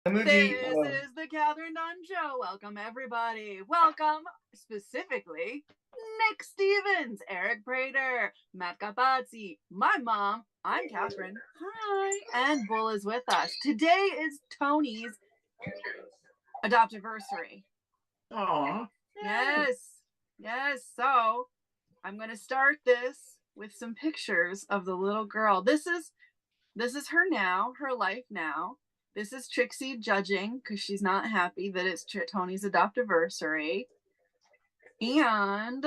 This is the Kathryn Dunn Show. Welcome, everybody. Welcome, specifically, Nick Stevens, Eric Prater, Matt Capazzi, my mom. I'm Kathryn. Hi. And Bull is with us. Today is Tony's adoptiversary. Aww. Yes. So I'm going to start this with some pictures of the little girl. This is her now, her life now. This is Trixie judging because she's not happy that it's Tony's adoptiversary. And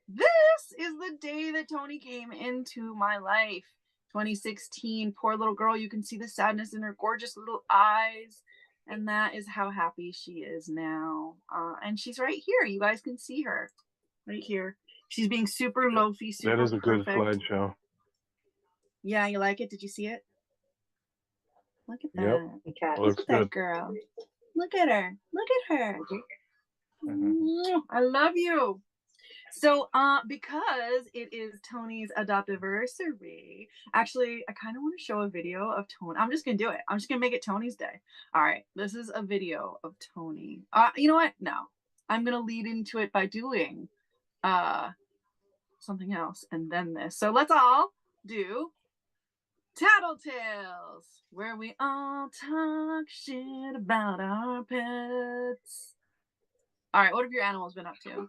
this is the day that Tony came into my life. 2016, poor little girl. You can see the sadness in her gorgeous little eyes. And that is how happy she is now. And she's right here. You guys can see her right here. She's being super loafy, super That is a good perfect. slideshow. Yeah, you like it? Did you see it? Look at that. Yep. Look at that girl. Look at her. Look at her. Mm-hmm. I love you. So, because it is Tony's adoptiversary, actually, I kind of want to show a video of Tony. I'm just going to do it. I'm just going to make it Tony's day. All right. This is a video of Tony. You know what? No. I'm going to lead into it by doing something else and then this. So let's all do Tattletales, where we all talk shit about our pets. All right, what have your animals been up to?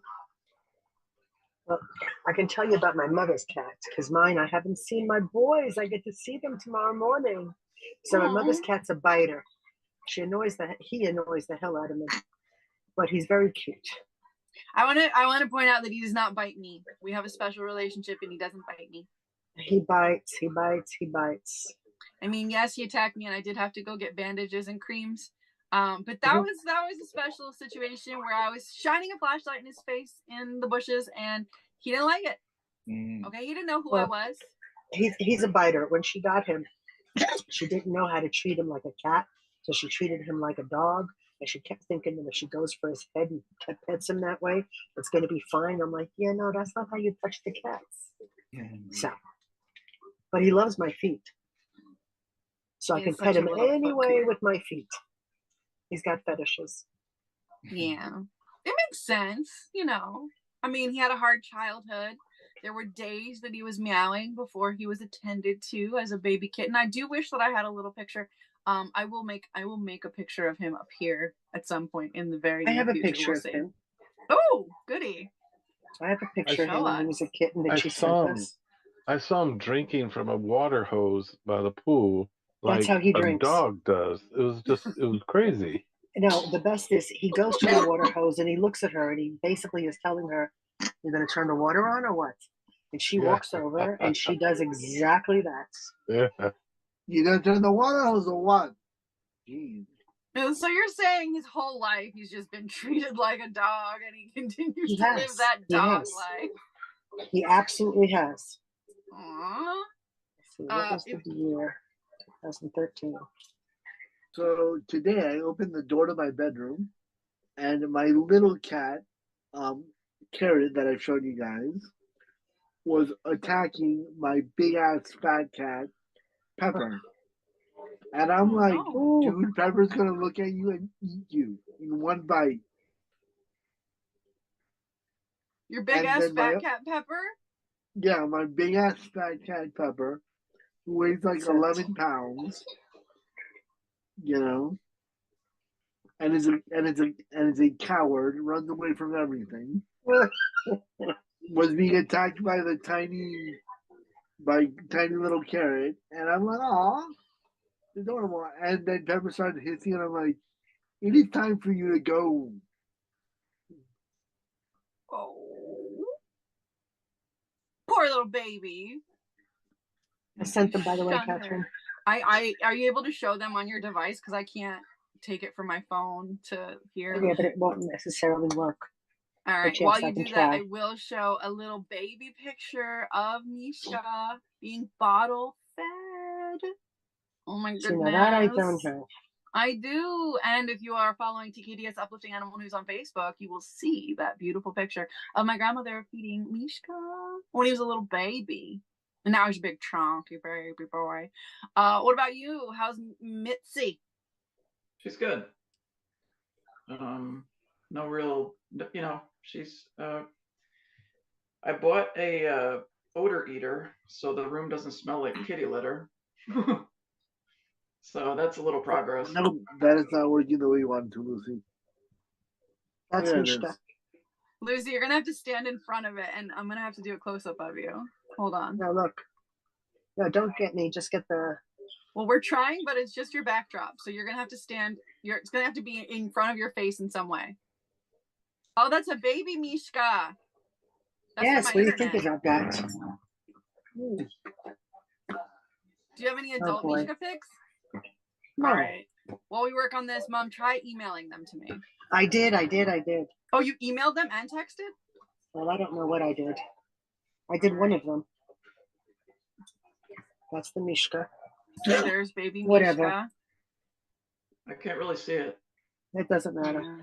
Well, I can tell you about my mother's cats, because mine, I haven't seen my boys. I get to see them tomorrow morning. So my mother's cat's a biter. He annoys the hell out of me, but he's very cute. I want to point out that he does not bite me. We have a special relationship, and he doesn't bite me. He bites. I mean, yes, he attacked me, and I did have to go get bandages and creams. But that was a special situation where I was shining a flashlight in his face in the bushes, and he didn't like it. Okay, he didn't know who I was. He's a biter. When she got him, she didn't know how to treat him like a cat, so she treated him like a dog. And she kept thinking that if she goes for his head and pets him that way, it's going to be fine. I'm like, yeah, no, that's not how you touch the cats. So, but he loves my feet. So I can pet him anyway with my feet. He's got fetishes. Yeah. It makes sense, you know. I mean, he had a hard childhood. There were days that he was meowing before he was attended to as a baby kitten. I do wish that I had a little picture. I will make a picture of him up here at some point in the very near future. I have a picture of him. Oh, goody. I have a picture of him when he was a kitten that she sent us. I saw him drinking from a water hose by the pool. That's how he drinks. A dog does. It was crazy. No, the best is he goes to the water hose and he looks at her and he basically is telling her, "You're going to turn the water on or what?" And she walks over and she does exactly that. Yeah. You going to turn the water hose or what? Jeez. So you're saying his whole life he's just been treated like a dog and he continues to live that dog life? He absolutely has. Aww. Let's see, what was the year? 2013. So today I opened the door to my bedroom and my little cat, Carrot, that I showed you guys, was attacking my big ass fat cat, Pepper. And I'm like, dude, Pepper's gonna look at you and eat you in one bite. Your big ass fat cat Pepper? Yeah, my big ass fat cat Pepper, who weighs like 11 pounds. You know, and is a coward, runs away from everything. Was being attacked by tiny little Carrot, and I'm like, aw, adorable. And then Pepper started hissing, and I'm like, it is time for you to go. Oh, poor little baby. I sent them, by the way, Kathryn. Are you able to show them on your device? Because I can't take it from my phone to here. Yeah, but it won't necessarily work. All right. While you do that, I will show a little baby picture of Mishka being bottle fed. Oh my goodness. See, now that I don't have. I do. And if you are following TKDS Uplifting Animal News on Facebook, you will see that beautiful picture of my grandmother feeding Mishka when he was a little baby. And now he's a big chunky baby boy. What about you? How's Mitzi? She's good. No real, she's. I bought a odor eater so the room doesn't smell like kitty litter. So that's a little progress. No, that is not working the way you want it to, Lucy. That's There it Mishka. is. Lucy, you're gonna have to stand in front of it, and I'm gonna have to do a close up of you. Hold on. No, look. No, don't get me. Just get the. Well, we're trying, but it's just your backdrop, so you're gonna have to stand. It's gonna have to be in front of your face in some way. Oh, that's a baby Mishka. That's Yes, my what do you think internet. about that? Do you have any adult boy. Mishka pics? No, All right. While we work on this, Mom, try emailing them to me. I did. Oh, you emailed them and texted? Well, I don't know what I did. I did one of them. That's the Mishka. Okay, there's baby Whatever. Mishka. I can't really see it. It doesn't matter. Yeah.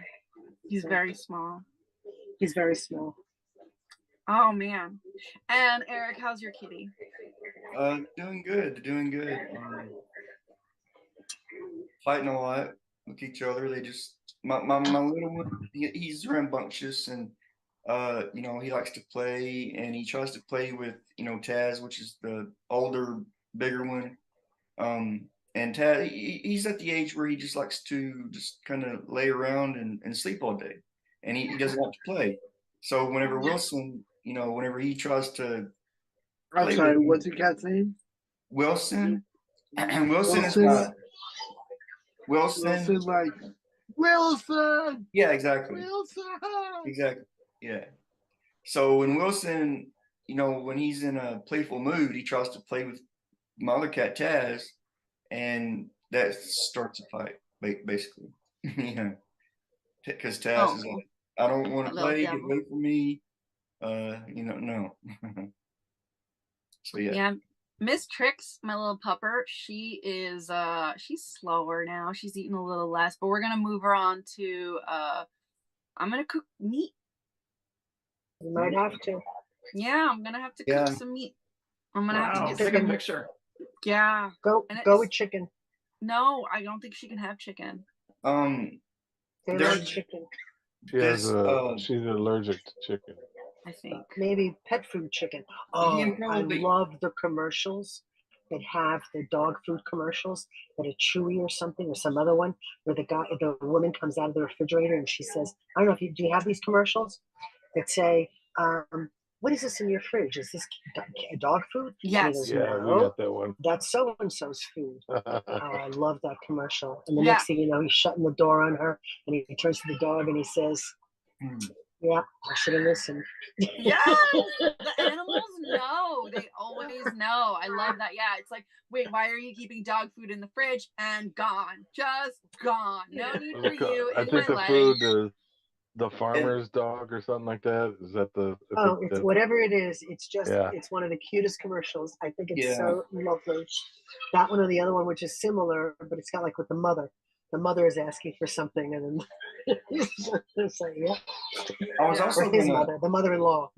He's very small. He's very small. Oh man. And Eric, how's your kitty? Doing good. Fighting a lot with each other. They just my little one. He's rambunctious and he likes to play and he tries to play with Taz, which is the older, bigger one. And Taz, he's at the age where he just likes to just kind of lay around and sleep all day, and he doesn't want to play. So whenever Wilson, whenever he tries to I'm sorry, what's your cat's name? Wilson, and Wilson is Wilson. not. Wilson. Wilson, like Wilson. Yeah, exactly. Wilson. Exactly. Yeah. So when Wilson, when he's in a playful mood, he tries to play with my other cat Taz, and that starts a fight, basically. Because Taz is like, I don't want to play. Get away from me. No. So yeah. Yeah. Miss Trix, my little pupper, she is she's slower now. She's eating a little less, but we're gonna move her on to I'm gonna cook meat. You might have to. Yeah, I'm gonna have to cook some meat. I'm gonna have to get Take some a picture. Yeah. Go with chicken. No, I don't think she can have chicken. They like chicken. She's allergic to chicken. I think. Maybe pet food chicken. Oh, I love the commercials that have the dog food commercials that are Chewy or something or some other one where the woman comes out of the refrigerator and she says, I don't know do you have these commercials that say, what is this in your fridge? Is this dog food? Yes. Goes, Yeah, no, we got that one. that's so-and-so's food. I love that commercial. And the next thing you know, he's shutting the door on her and he turns to the dog and he says, yeah, I should have listened. Yes, the animals know. They always know. I love that. Yeah, it's like, wait, why are you keeping dog food in the fridge? And gone, just gone. No need for you. I think the food is the farmer's dog or something like that. Is that the? It's whatever it is. It's just it's one of the cutest commercials. I think it's so lovely. That one or the other one, which is similar, but it's got like with the mother. The mother is asking for something, and then it's like, yeah. I was also the mother-in-law.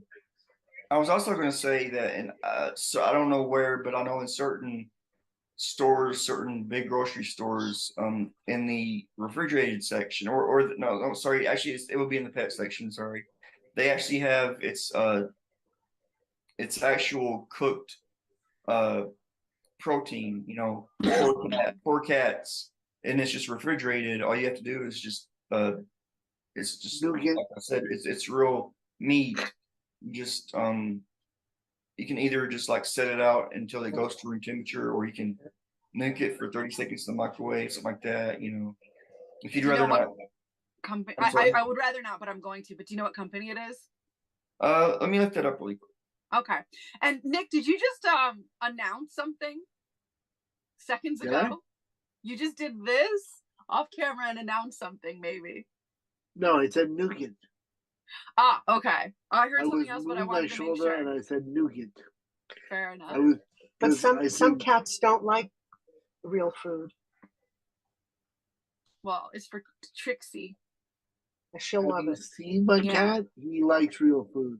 I was also going to say that, and so I don't know where, but I know in certain stores, certain big grocery stores, in the refrigerated section, sorry, actually, it would be in the pet section. Sorry, they actually have it's actual cooked protein, for cats. And it's just refrigerated. All you have to do is just it's just like I said, it's real meat. You just you can either just like set it out until it goes to room temperature, or you can nuke it for 30 seconds in the microwave, something like that. If you'd rather not. Company, I would rather not, but I'm going to. But do you know what company it is? Let me look that up really quick. Okay. And Nick, did you just announce something seconds ago? You just did this off camera and announced something, maybe. No, I said nuke it. Ah, okay. I heard something else, but I wanted to make sure. And I said nuke it. Fair enough. But some cats don't like real food. Well, it's for Trixie. She'll love it. See my cat? He likes real food.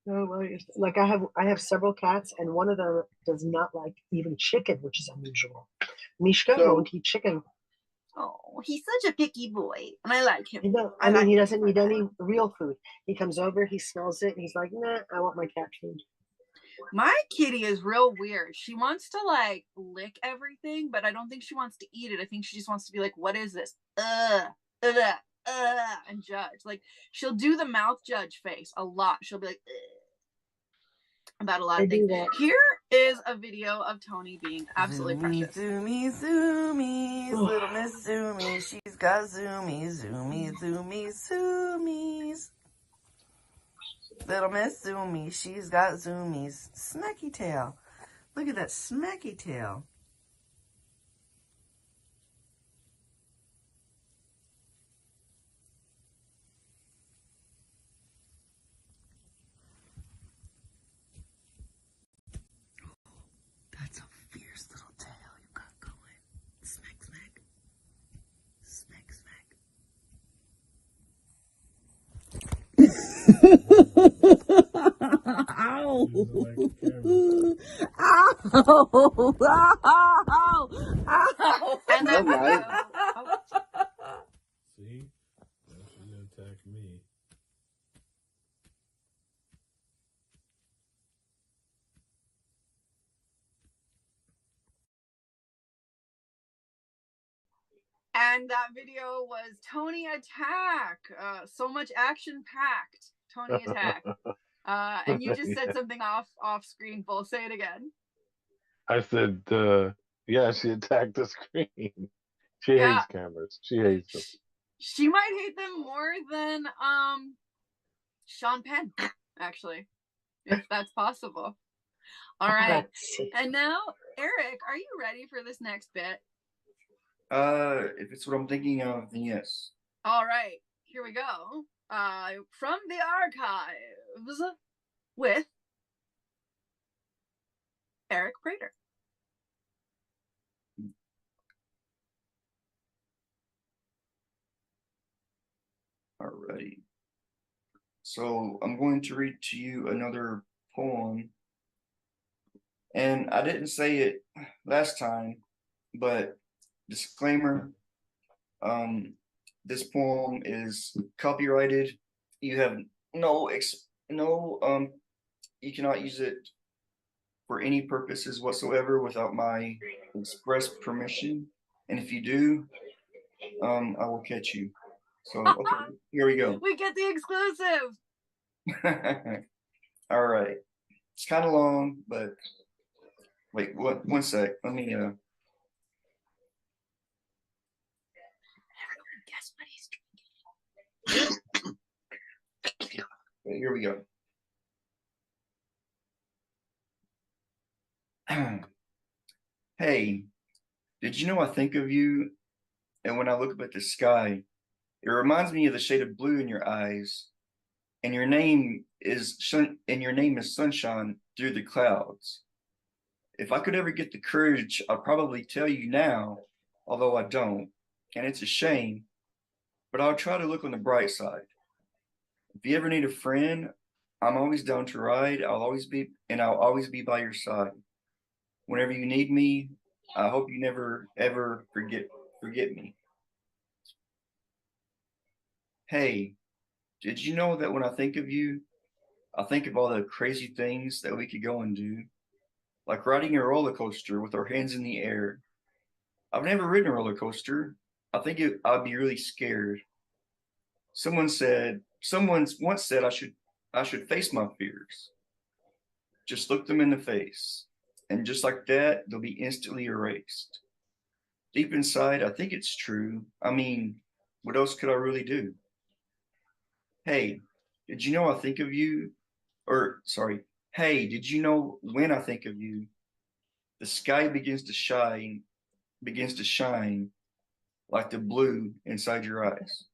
No, like I have several cats, and one of them does not like even chicken, which is unusual. Mishka won't eat chicken. Oh, he's such a picky boy, and I like him. You know, I I mean, like he him doesn't for need that. any real food. He comes over, he smells it, and he's like, nah, I want my cat food. My kitty is real weird. She wants to like lick everything, but I don't think she wants to eat it. I think she just wants to be like, what is this? And judge. Like, she'll do the mouth judge face a lot. She'll be like, about a lot of I do things. that. Here is a video of Tony being absolutely precious. Zoomies, little Miss Zoomies. She's got zoomies. Little Miss Zoomies, she's got zoomies. Smacky tail. Look at that smacky tail. That's a fierce little tail you got going. Smack, smack. Smack, smack. Ow! Ow! Ow! Ow! And that Alright. video. Oh, See? Now she's gonna attack me. and that video was Tony attack. So much action packed. Tony attack. And you just said something off screen. Full. Say it again. I said, yeah, she attacked the screen. She Yeah. hates cameras. She hates them. She might hate them more than Sean Penn, actually, if that's possible. All right. Let's see. And now, Eric, are you ready for this next bit? If it's what I'm thinking of, then yes. All right, here we go. From the archives with Eric Prater. Alrighty. So I'm going to read to you another poem. And I didn't say it last time, but disclaimer, this poem is copyrighted. You have you cannot use it for any purposes whatsoever without my express permission. And if you do, I will catch you. So okay, here we go. We get the exclusive. All right. It's kind of long, but wait, one sec. Let me Everyone guess what he's drinking. okay, here we go. Hey, did you know I think of you? And when I look up at the sky, it reminds me of the shade of blue in your eyes. And your name is sunshine through the clouds. If I could ever get the courage, I'd probably tell you now, although I don't, and it's a shame, but I'll try to look on the bright side. If you ever need a friend, I'm always down to ride. I'll always be by your side. Whenever you need me, I hope you never ever forget me. Hey, did you know that when I think of you, I think of all the crazy things that we could go and do? Like riding a roller coaster with our hands in the air. I've never ridden a roller coaster. I think I'd be really scared. Someone once said I should face my fears. Just look them in the face. And just like that, they'll be instantly erased. Deep inside, I think it's true. I mean, what else could I really do? Hey, did you know I think of you? Hey, did you know when I think of you, the sky begins to shine like the blue inside your eyes.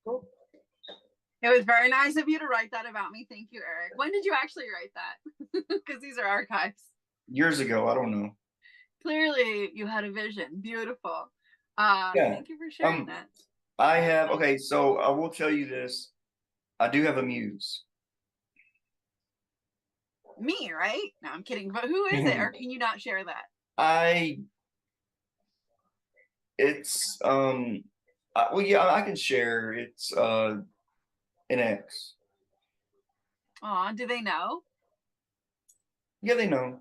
Cool. It was very nice of you to write that about me. Thank you, Eric. When did you actually write that? Because these are archives. Years ago, I don't know. Clearly, you had a vision. Beautiful. Yeah. Thank you for sharing that. Okay, so I will tell you this. I do have a muse. Me, right? No, I'm kidding. But who is it? Or can you not share that? It's well, yeah, I can share. It's an ex. Aw, do they know? Yeah, they know.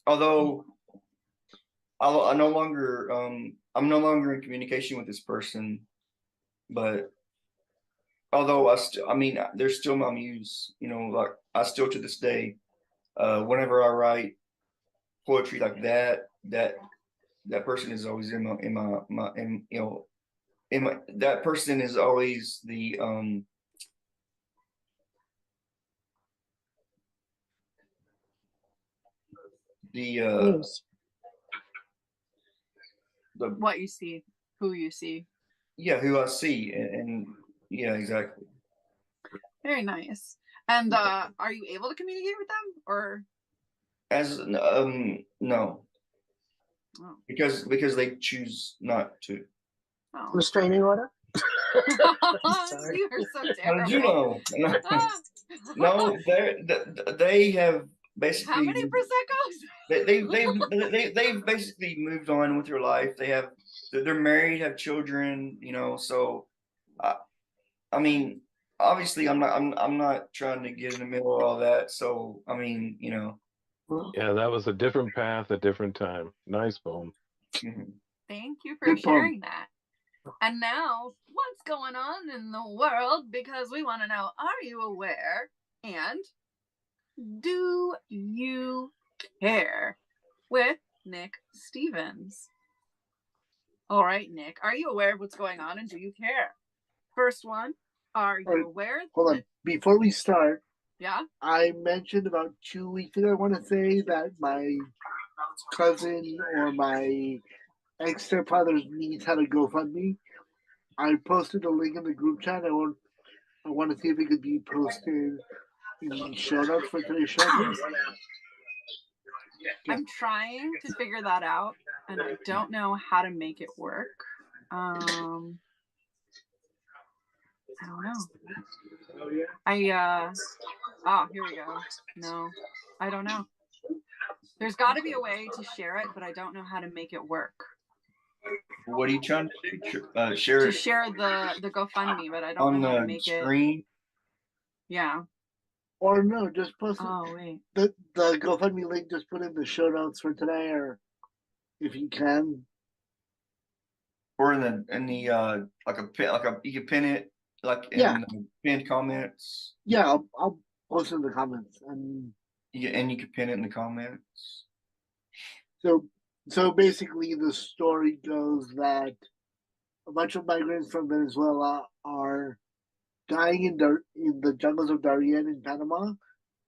Although I no longer I'm no longer in communication with this person, but although I mean, they're still my muse. You know, like I still to this day, whenever I write poetry like that person is always in you know in my that person is always the News. the What you see, who you see. yeah, who I see, and yeah, exactly. Very nice. And are you able to communicate with them, or? As no, Oh. because they choose not to. Oh. Restraining order? Sorry. You are so How did you terrible. know? Ah. No, they have How basically many prosecco's? they've basically moved on with their life. They're married, have children, you know. So, I mean, obviously, I'm not trying to get in the middle of all that. So, I mean, you know. Yeah, that was a different path, a different time. Nice poem. Mhm. Thank you for Good poem. sharing that. And now, what's going on in the world? Because we want to know, are you aware? And do you care? With Nick Stevens. All right, Nick, are you aware of what's going on and do you care? First one, are you All right, aware? Hold on. Before we start, Yeah. I mentioned about 2 weeks ago, I want to say, that my cousin or my ex-stepfather's niece had a GoFundMe. I posted a link in the group chat. I want to see if it could be posted in the show notes for today's show, please. I'm trying to figure that out, and I don't know how to make it work. I don't know. Here we go. No, I don't know. There's got to be a way to share it, but I don't know how to make it work. What are you trying to do? Share To it share the GoFundMe, but I don't on know how to the make screen. it. Yeah. Or no, just post it. Oh wait. The GoFundMe link, just put in the show notes for today, or if you can. Or in the you can pin it like in Yeah. the pinned comments. Yeah, I'll post in the comments. And You can pin it in the comments. so basically, the story goes that a bunch of migrants from Venezuela are dying in the jungles of Darien in Panama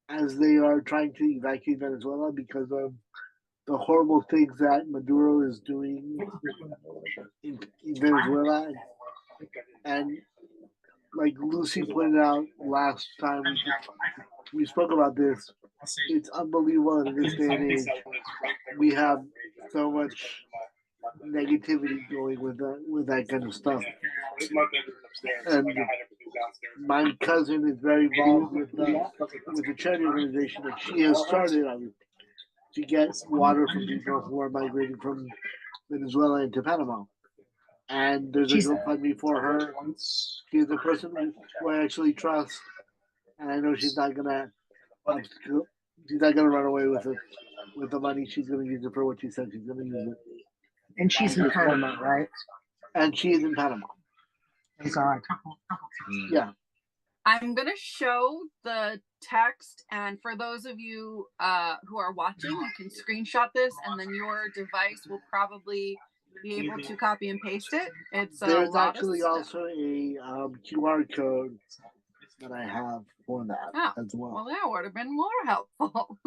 as they are trying to evacuate Venezuela because of the horrible things that Maduro is doing in Venezuela. And like Lucy pointed out last time we spoke about this, it's unbelievable in this day and age we have so much negativity going with that kind of stuff. And my cousin is very involved with the charity organization that she has started to get water from people who are migrating from Venezuela into Panama. And there's a GoFundMe for her. She's a person who I actually trust, and I know she's not gonna run away with it. With the money, she's gonna use it for what she said she's gonna use it. And she's in Panama, right? And she is in Panama. Thank God. Yeah. I'm gonna show the text, and for those of you who are watching, you can screenshot this, and then your device will probably be able to copy and paste it. It's there's actually also a QR code that I have for that as well. Well, that would have been more helpful.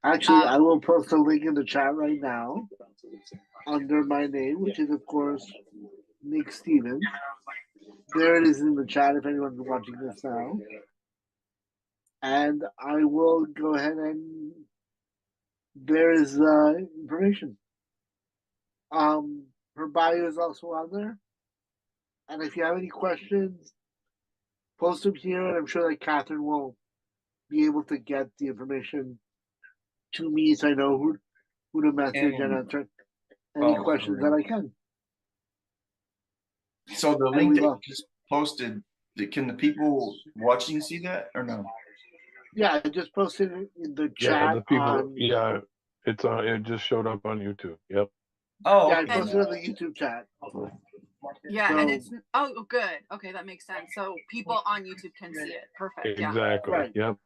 Actually, I will post a link in the chat right now under my name, which is of course Nick Stevens. There it is in the chat if anyone's watching this now. And I will go ahead and there is information. Her bio is also on there. And if you have any questions, post them here, and I'm sure that Kathryn will be able to get the information to me, so I know who to message and answer any questions that I can. So the And link we that you love. just posted, can the people watching see that or no? Yeah, I just posted it in the Yeah, chat the people. on. Yeah, it's it just showed up on YouTube. Yep. Oh, Yeah, I okay. posted it on the YouTube chat. Yeah, So- and it's good. Okay, that makes sense. So people on YouTube can see it. Perfect. Yeah. Exactly. Right. Yep.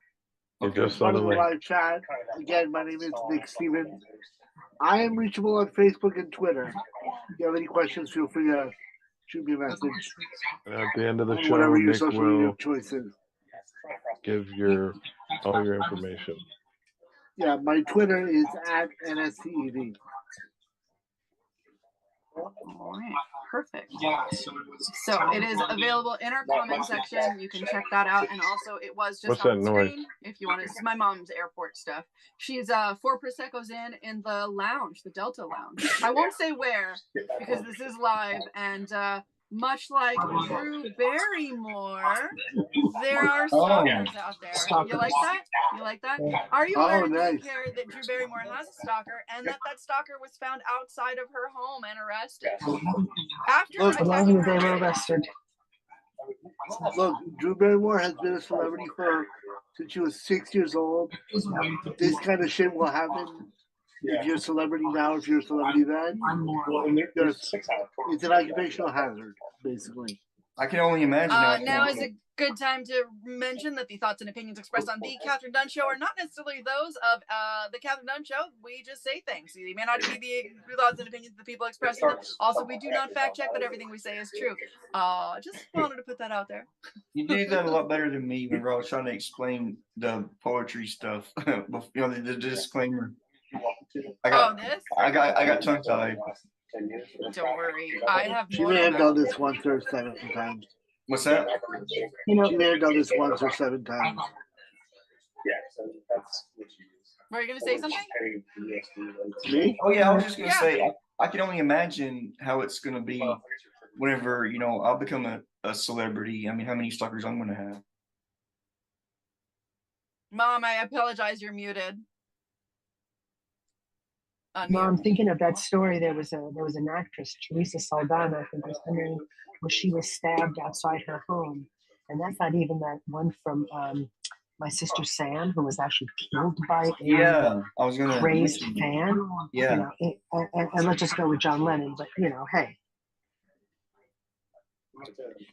You Okay. just It's saw part the of the link. live chat. Again, my name is Nick Stevens. I am reachable on Facebook and Twitter. If you have any questions, feel free to shoot me a message And at the end of the on show, whatever your Nick social media will choice is. give all your information. Yeah, my Twitter is at NSTEV. All right. Perfect. So it is available in our comment section. You can check that out. And also it was just What's on that the noise? screen if you want to. This is my mom's airport stuff. She's 4 Prosecco's in the lounge, the Delta Lounge. I won't say where because this is live and much like Drew Barrymore, there are stalkers out there. You like that? You like that? Are you aware? Oh, Do you nice. care that Drew Barrymore has a stalker and that stalker was found outside of her home and arrested after Look, attacking her They were husband? arrested. Look, Drew Barrymore has been a celebrity since she was 6 years old. This kind of shit will happen if you're a celebrity now, if you're a celebrity then. It's an occupational hazard, basically. I can only imagine. Now is a good time to mention that the thoughts and opinions expressed on the Kathryn Dunn Show are not necessarily those of the Kathryn Dunn Show. We just say things. They may not be the thoughts and opinions of the people expressing them. Also, we do not fact check that everything we say is true. Just wanted to put that out there. You did that a lot better than me when I was trying to explain the poetry stuff. The disclaimer. I got tongue tied. Don't worry, I have She more. may have done this once or 7 times. What's that? You know, She may have done this once or 7 times. Were you gonna say something? Me? Oh yeah, I was just gonna Yeah. say I can only imagine how it's gonna be whenever I'll become a celebrity. I mean, how many stalkers I'm gonna have. Mom, I apologize. You're muted. no, I'm thinking of that story. There was an actress, Teresa Saldana, I think was her name, where she was stabbed outside her home, and that's not even that one from My Sister Sam, who was actually killed by a I was gonna crazed mention fan. Yeah. And let's just go with John Lennon. But hey.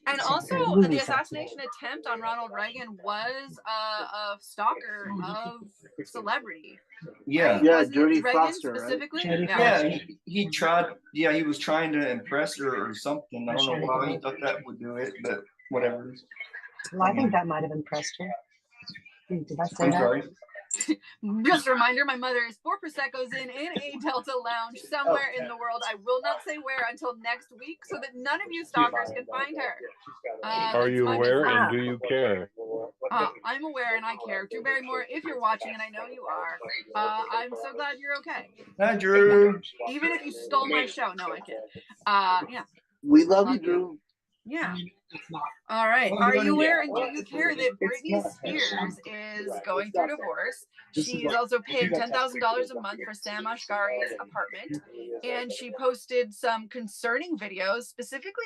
And also, the assassination attempt on Ronald Reagan was a stalker of celebrity. Yeah. Right? Yeah, Wasn't Jodie it Reagan Foster, right? specifically? Jodie Yeah. He tried. Yeah, he was trying to impress her or something. I don't know why he thought that would do it, but whatever. Well, I think that might have impressed her. Did I say I'm that? sorry. Just a reminder, my mother is 4 Prosecco's in a Delta lounge somewhere in the world. I will not say where until next week so that none of you stalkers can find her. Are you aware and do you care? I'm aware and I care. Drew Barrymore, if you're watching, and I know you are, I'm so glad you're okay. Hi, Drew. Even if you stole my show. No, I kid. Yeah. We love you, Drew. Yeah. All right. Are you aware and do you care that Britney Spears is going through divorce? She's also paying $10,000 a month for Sam Ashghari's apartment. And she posted some concerning videos. Specifically,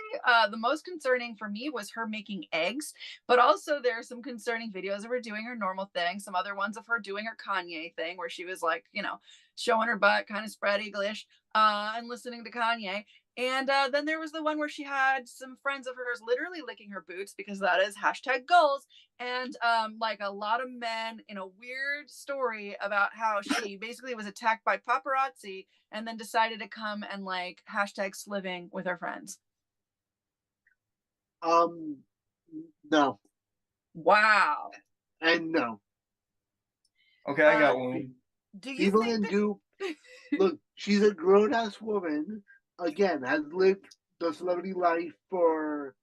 the most concerning for me was her making eggs. But also there are some concerning videos of her doing her normal thing. Some other ones of her doing her Kanye thing where she was like, showing her butt, kind of spread eaglish, and listening to Kanye. And then there was the one where she had some friends of hers literally licking her boots because that is #goals. And like a lot of men in a weird story about how she basically was attacked by paparazzi and then decided to come and like #sliving with her friends. No. Wow. And no. Okay, I got one. Do you People think can do. Look, she's a grown-ass woman. Again, has lived the celebrity life for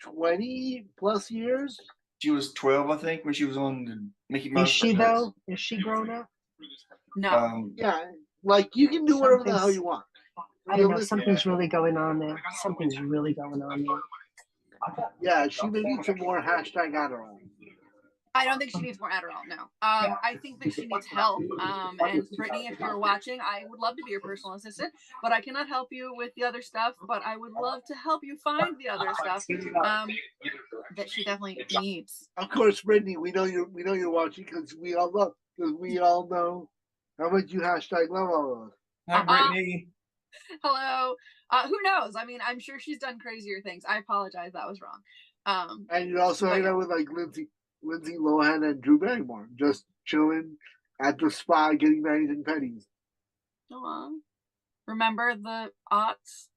20 plus years. She was 12, I think, when she was on the Mickey Mouse. Is she though? Is she grown up? No. Yeah, like you can do whatever the hell you want. I don't know. Something's really going on there. Something's really going on there. Yeah, she may need some more #Adderall. I don't think she needs more Adderall. No. I think that she needs help. And Brittany, if you're watching, I would love to be your personal assistant, but I cannot help you with the other stuff. But I would love to help you find the other stuff that she definitely needs. Of course, Brittany, we know you're watching because we all know how much you hashtag love all of us. Hi, Brittany. Hello. Who knows? I mean, I'm sure she's done crazier things. I apologize. That was wrong. And you're also hanging out with like Lindsay Lohan and Drew Barrymore, just chilling at the spa, getting married in pennies. Aww. Remember the aughts?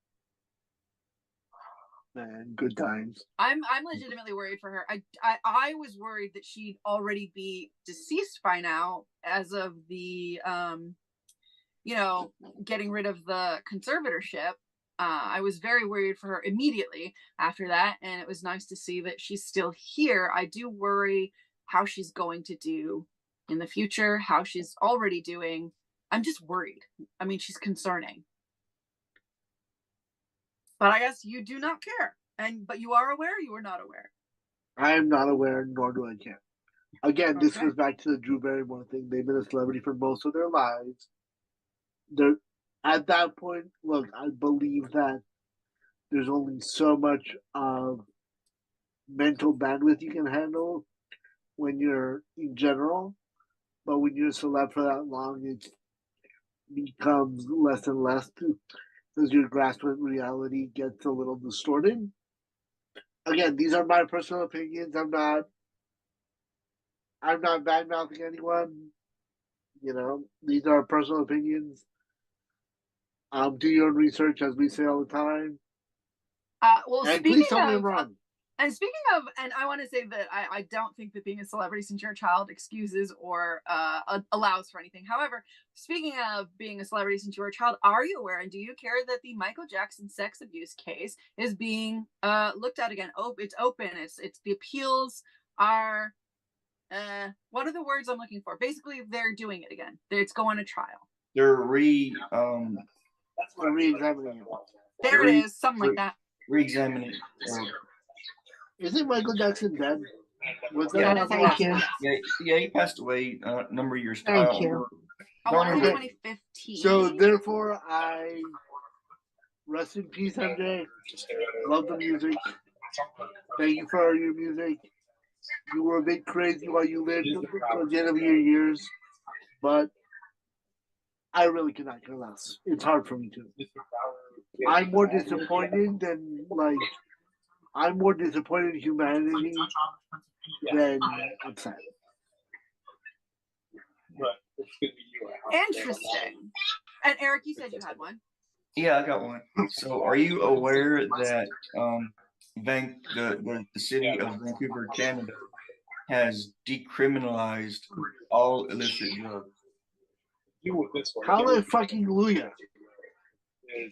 Man, good times. I'm legitimately worried for her. I was worried that she'd already be deceased by now, as of the getting rid of the conservatorship. I was very worried for her immediately after that, and it was nice to see that she's still here. I do worry how she's going to do in the future, how she's already doing. I'm just worried. I mean, she's concerning. But I guess you do not care. But you are aware, you are not aware. I am not aware, nor do I care. Again, this goes back to the Drew Barrymore thing. They've been a celebrity for most of their lives. They're at that point, look, I believe that there's only so much of mental bandwidth you can handle when you're in general. But when you're a celeb for that long, it becomes less and less as your grasp of reality gets a little distorted. Again, these are my personal opinions. I'm not bad mouthing anyone. These are personal opinions. Do your own research, as we say all the time. And please tell me I'm wrong. And speaking of, and I want to say that I don't think that being a celebrity since you're a child excuses or allows for anything. However, speaking of being a celebrity since you were a child, are you aware and do you care that the Michael Jackson sex abuse case is being looked at again? Oh, it's open. It's the appeals are what are the words I'm looking for? Basically, they're doing it again. It's going to trial. They're re-examining it. There it is, something like that. Re-examining. Isn't Michael Jackson dead? Thank you. Yeah, he passed away a number of years ago. Thank you. I want to say 2015. So therefore, I rest in peace, MJ. Love the music. Thank you for your music. You were a bit crazy while you lived at the end of your years, but I really cannot care less. It's hard for me to. I'm more disappointed in humanity than upset. Interesting. And Eric, you said you had one. Yeah, I got one. So, are you aware that the city of Vancouver, Canada, has decriminalized all illicit drugs? Hallelujah.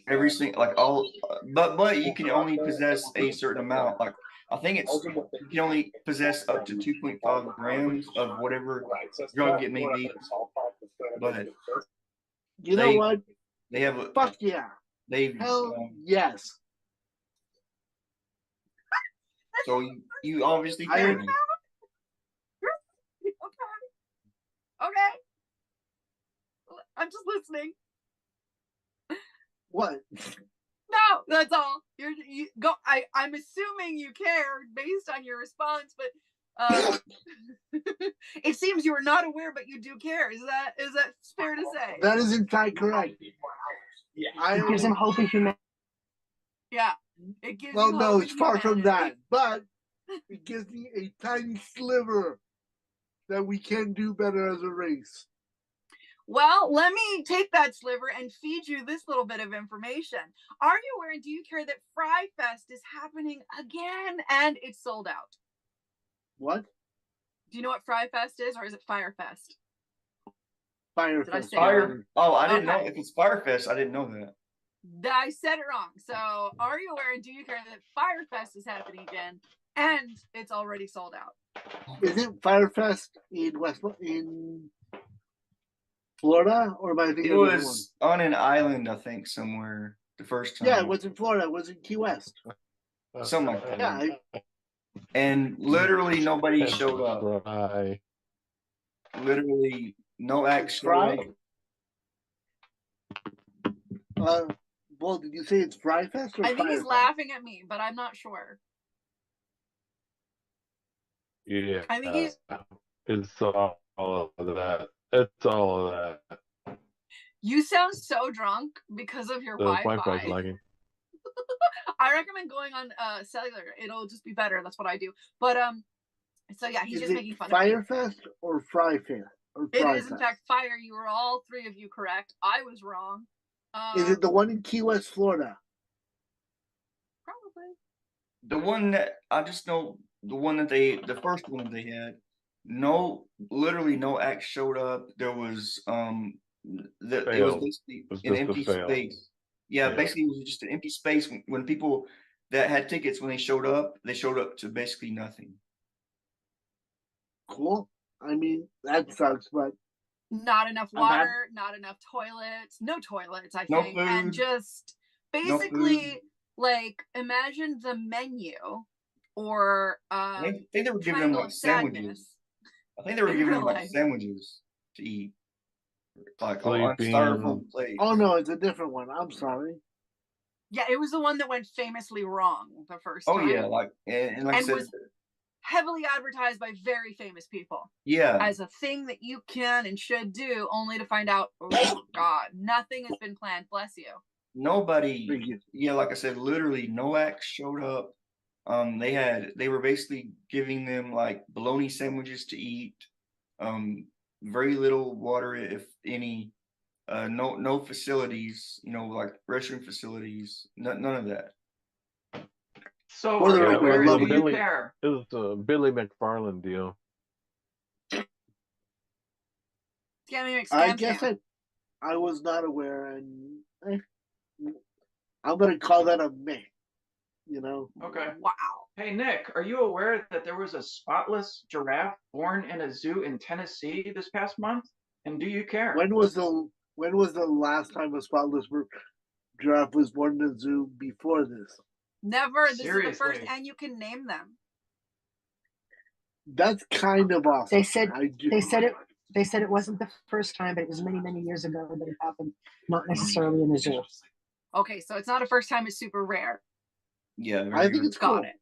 Every single, like all, but you can only possess a certain amount. Like I think you can only possess up to 2.5 grams of whatever drug it may be. But you know what? They have a fuck yeah. Yes. So you obviously care. Okay. I'm just listening. What? No, that's all. You go. I'm assuming you care based on your response, but it seems you are not aware, but you do care. Is that fair to say? That is in fact correct. It gives him hope in humanity. Yeah, it gives. Well, no, it's far from that, but it gives me a tiny sliver that we can do better as a race. Well, let me take that sliver and feed you this little bit of information. Are you aware and do you care that Fry Fest is happening again and it's sold out? What? Do you know what Fry Fest is, or is it Fire Fest? Fire Did I Fest. say it wrong? Oh, I didn't know. If it's Fire Fest, I didn't know that. I said it wrong. So, are you aware and do you care that Fire Fest is happening again and it's already sold out? Is it Fire Fest in Florida, or am I thinking it was on an island, I think, somewhere the first time? Yeah, it was in Florida. It was in Key West. Something like that. Yeah. and literally nobody showed up. Fry. Literally, no acts showed Fry? up. Well, did you say it's Fry Fest or I think he's Fire Fest? laughing at me, but I'm not sure. Yeah. I think he's. It's all of that. It's all of that. You sound so drunk because of your The Wi-Fi. Wi-Fi's lagging. I recommend going on cellular. It'll just be better. That's what I do. But so yeah, he's Is just it making fun of Fire me. Fest or Fry Fest? Or It Fry is in Fest? fact fire. You were all three of you correct. I was wrong. Is it the one in Key West, Florida? Probably. The one that I just know, the first one that they had, literally no acts showed up. There was it was Failed. basically It was an just a empty fail. space. Yeah, Yeah. basically it was just an empty space. When people that had tickets, when they showed up to basically nothing. Cool. I mean, that sucks, but Not enough I'm happy- water, not enough toilets, no toilets, I No think. food. And just No basically food. like imagine the menu or I think they were giving them Triangle like of sandwiches. Sadness. I think they were in giving real them like life. sandwiches to eat, like on Sleeping. styrofoam plates. oh no, it's a different one. I'm sorry. Yeah, it was the one that went famously wrong the first Oh time. yeah, like and like I And said, was heavily advertised by very famous people yeah. as a thing that you can and should do, only to find out, oh God, nothing has been planned. Bless you. Nobody, Thank you. yeah, like I said, literally no acts showed up. They were basically giving them like bologna sandwiches to eat, very little water, if any, no facilities, like restroom facilities, none of that. So For the are you record, aware? I love Do you Billy. care? It was a Billy McFarland deal. Scammy I McScam guess Scam. I was not aware, and I'm gonna call that a meh. Okay. Wow. Hey Nick, are you aware that there was a spotless giraffe born in a zoo in Tennessee this past month? And do you care? When was the last time a spotless giraffe was born in a zoo before this? Never. This is the first, Seriously. and you can name them. That's kind of awesome. They said They said it wasn't the first time, but it was many, many years ago that it happened. Not necessarily in a zoo. Okay, so it's not a first time. It's super rare. Yeah, I think it's cool. Got it.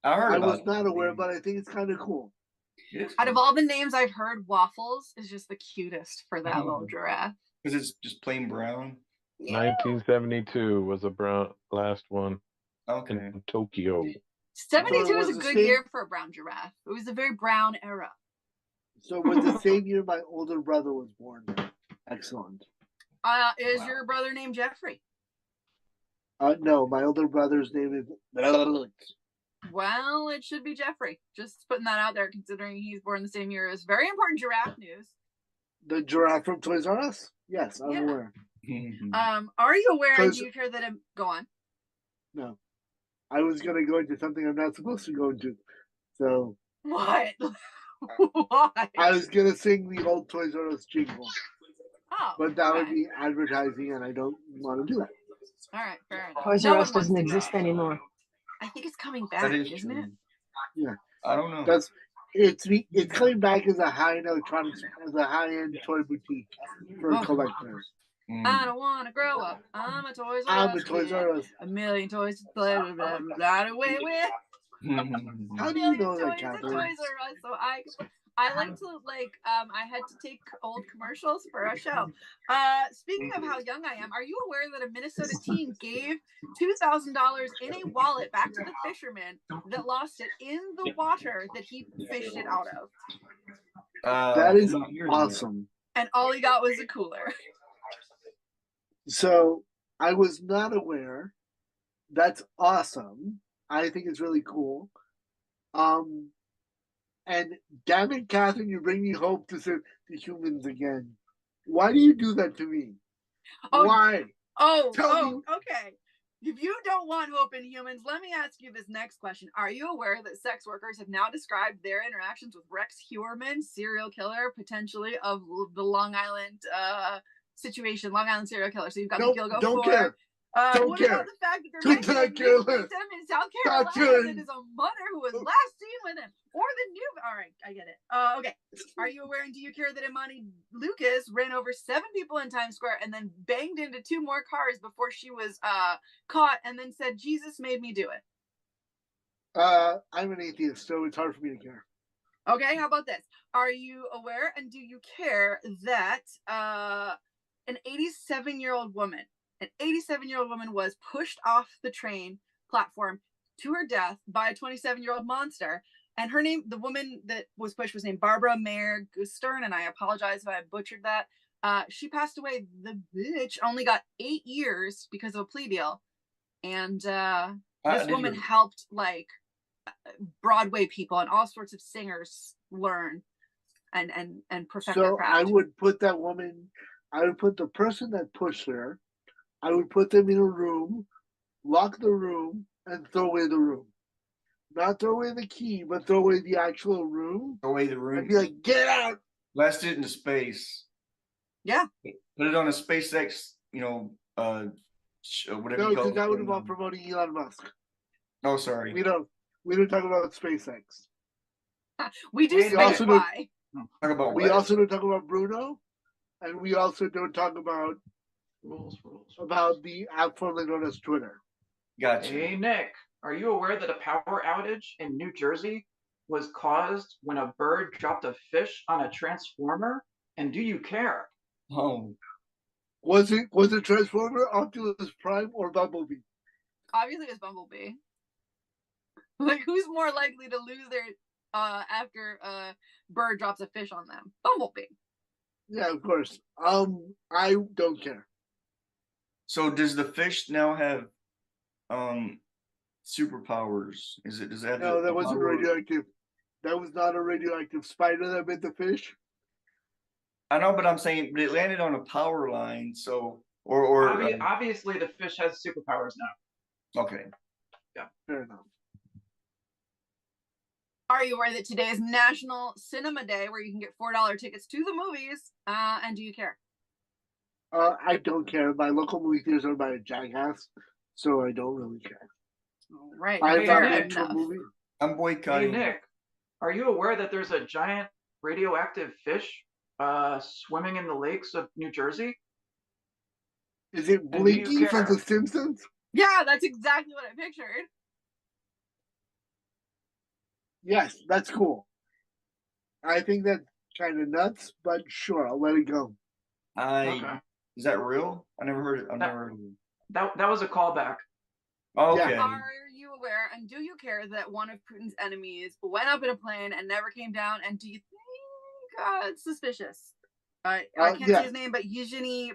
I heard I about was it. not aware, but I think it's kind of cool. It's Out of all the names I've heard, Waffles is just the cutest for that little giraffe. because it's just plain brown. Yeah. 1972 was a last one Okay. in Tokyo. 72 So it was a was the good same- year for a brown giraffe. It was a very brown era. So it was the same year my older brother was born. Excellent. Is Wow. your brother named Jeffrey? No, my older brother's name is. Well, it should be Jeffrey. Just putting that out there, considering he's born the same year as very important giraffe news. The giraffe from Toys R Us? Yes, I'm Yeah. aware. Are you aware? Because- Do you care that I'm go on? No. I was going to go into something I'm not supposed to go into. So What? Why? I was going to sing the old Toys R Us jingle. Oh, But that would okay. be advertising, and I don't want to do that. All right, fair enough. Toys No R one Us doesn't wants to exist know. anymore. I think it's coming back, That is isn't true. it? Yeah. I don't know. It's coming back as a high-end electronics, as a high-end toy boutique for Oh. collectors. I don't want to grow up. I'm a Toys R I'm Us a Toys kid. R Us. A million toys to play with, blah, blah, blah, away with. How do you know that, Toys at Kathryn? Toys R Us. So I like to I had to take old commercials for a show. Speaking of how young I am, are you aware that a Minnesota teen gave $2,000 in a wallet back to the fisherman that lost it in the water that he fished it out of? That is about years ago. awesome. And all he got was a cooler. So I was not aware. That's awesome. I think it's really cool. And damn it, Kathryn, you bring me hope to save the humans again. Why do you do that to me? Oh, Why? Tell me. Okay. If you don't want hope in humans, let me ask you this next question. Are you aware that sex workers have now described their interactions with Rex Heuermann, serial killer, potentially of the Long Island situation, Long Island serial killer? So you've got Nope, the Gilgo don't 4. care. Don't what care. about the fact that Don't they're care. making a new victim in South Stop Carolina caring. that is a mother who was last seen with him. Or the new. All right, I get it. Okay. Are you aware and do you care that Imani Lucas ran over 7 people in Times Square and then banged into 2 more cars before she was caught and then said, Jesus made me do it? I'm an atheist, so it's hard for me to care. Okay, how about this? Are you aware and do you care that an 87-year-old woman was pushed off the train platform to her death by a 27-year-old monster? And her name, the woman that was pushed, was named Barbara Mayer Gustern, and I apologize if I butchered that. She passed away. The bitch only got 8 years because of a plea deal. And this woman helped like Broadway people and all sorts of singers learn and perfect their So craft. I would put that woman, I would put the person that pushed her, I would put them in a room, lock the room, and throw away the room. Not throw away the key, but throw away the actual room. Throw away the room. I'd be like, get out. Blast it into space. Yeah. Put it on a SpaceX, whatever No, you call because it. that would involve promoting Elon Musk. Oh, sorry. We don't talk about SpaceX. We do We also don't why. Talk about we what? also don't talk about Bruno, and we also don't talk about Rules. about the app formerly known as Twitter. Gotcha. Hey, Nick, are you aware that a power outage in New Jersey was caused when a bird dropped a fish on a transformer? And do you care? Oh, Was it Transformer, Optimus Prime, or Bumblebee? Obviously, it's Bumblebee. Like, who's more likely to lose their after a bird drops a fish on them? Bumblebee. Yeah, of course. I don't care. so does the fish now have superpowers? Does that No, that wasn't radioactive. That was not a radioactive spider that bit the fish. I know, but I'm saying, but it landed on a power line, so or Obviously, the fish has superpowers now. okay. Fair enough. Are you aware that today is National Cinema Day, where you can get $4 tickets to the movies? And do you care? I don't care. My local movie theaters are by a jackass, so I don't really care. All right. I've Fair not been to a enough. movie. I'm Hey, boycotting. Nick, are you aware that there's a giant radioactive fish swimming in the lakes of New Jersey? Is it And do you Blinky from care? The Simpsons? Yeah, that's exactly what I pictured. Yes, that's cool. I think that's kind of nuts, but sure, I'll let it go. Okay. Is that real? I never heard it. I've never heard of it. That was a callback. Oh, okay. Are you aware and do you care that one of Putin's enemies went up in a plane and never came down? And do you think it's suspicious? I can't say his name, but Yevgeny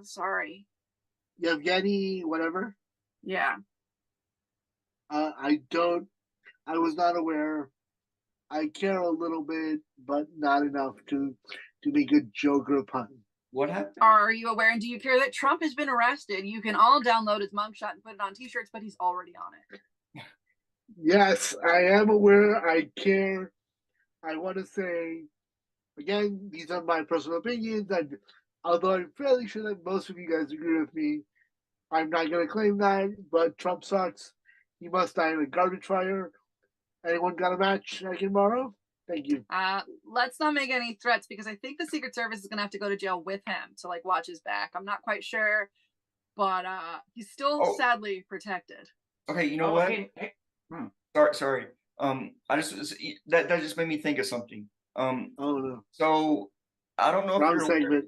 sorry. Yevgeny, whatever. Yeah. I was not aware. I care a little bit, but not enough to make a joke or a pun. What happened? Are you aware and do you care that Trump has been arrested? You can all download his mugshot and put it on t-shirts, but he's already on it. Yes, I am aware. I care. I want to say, again, these are my personal opinions, and although I'm fairly sure that most of you guys agree with me, I'm not going to claim that, but Trump sucks. He must die in a garbage fire. Anyone got a match I can borrow? Thank you. Let's not make any threats because I think the Secret Service is gonna have to go to jail with him to like watch his back. I'm not quite sure, but he's still sadly protected. Okay, you know what? Hey. Sorry. I just that just made me think of something. Oh no. So I don't know if Wrong segment.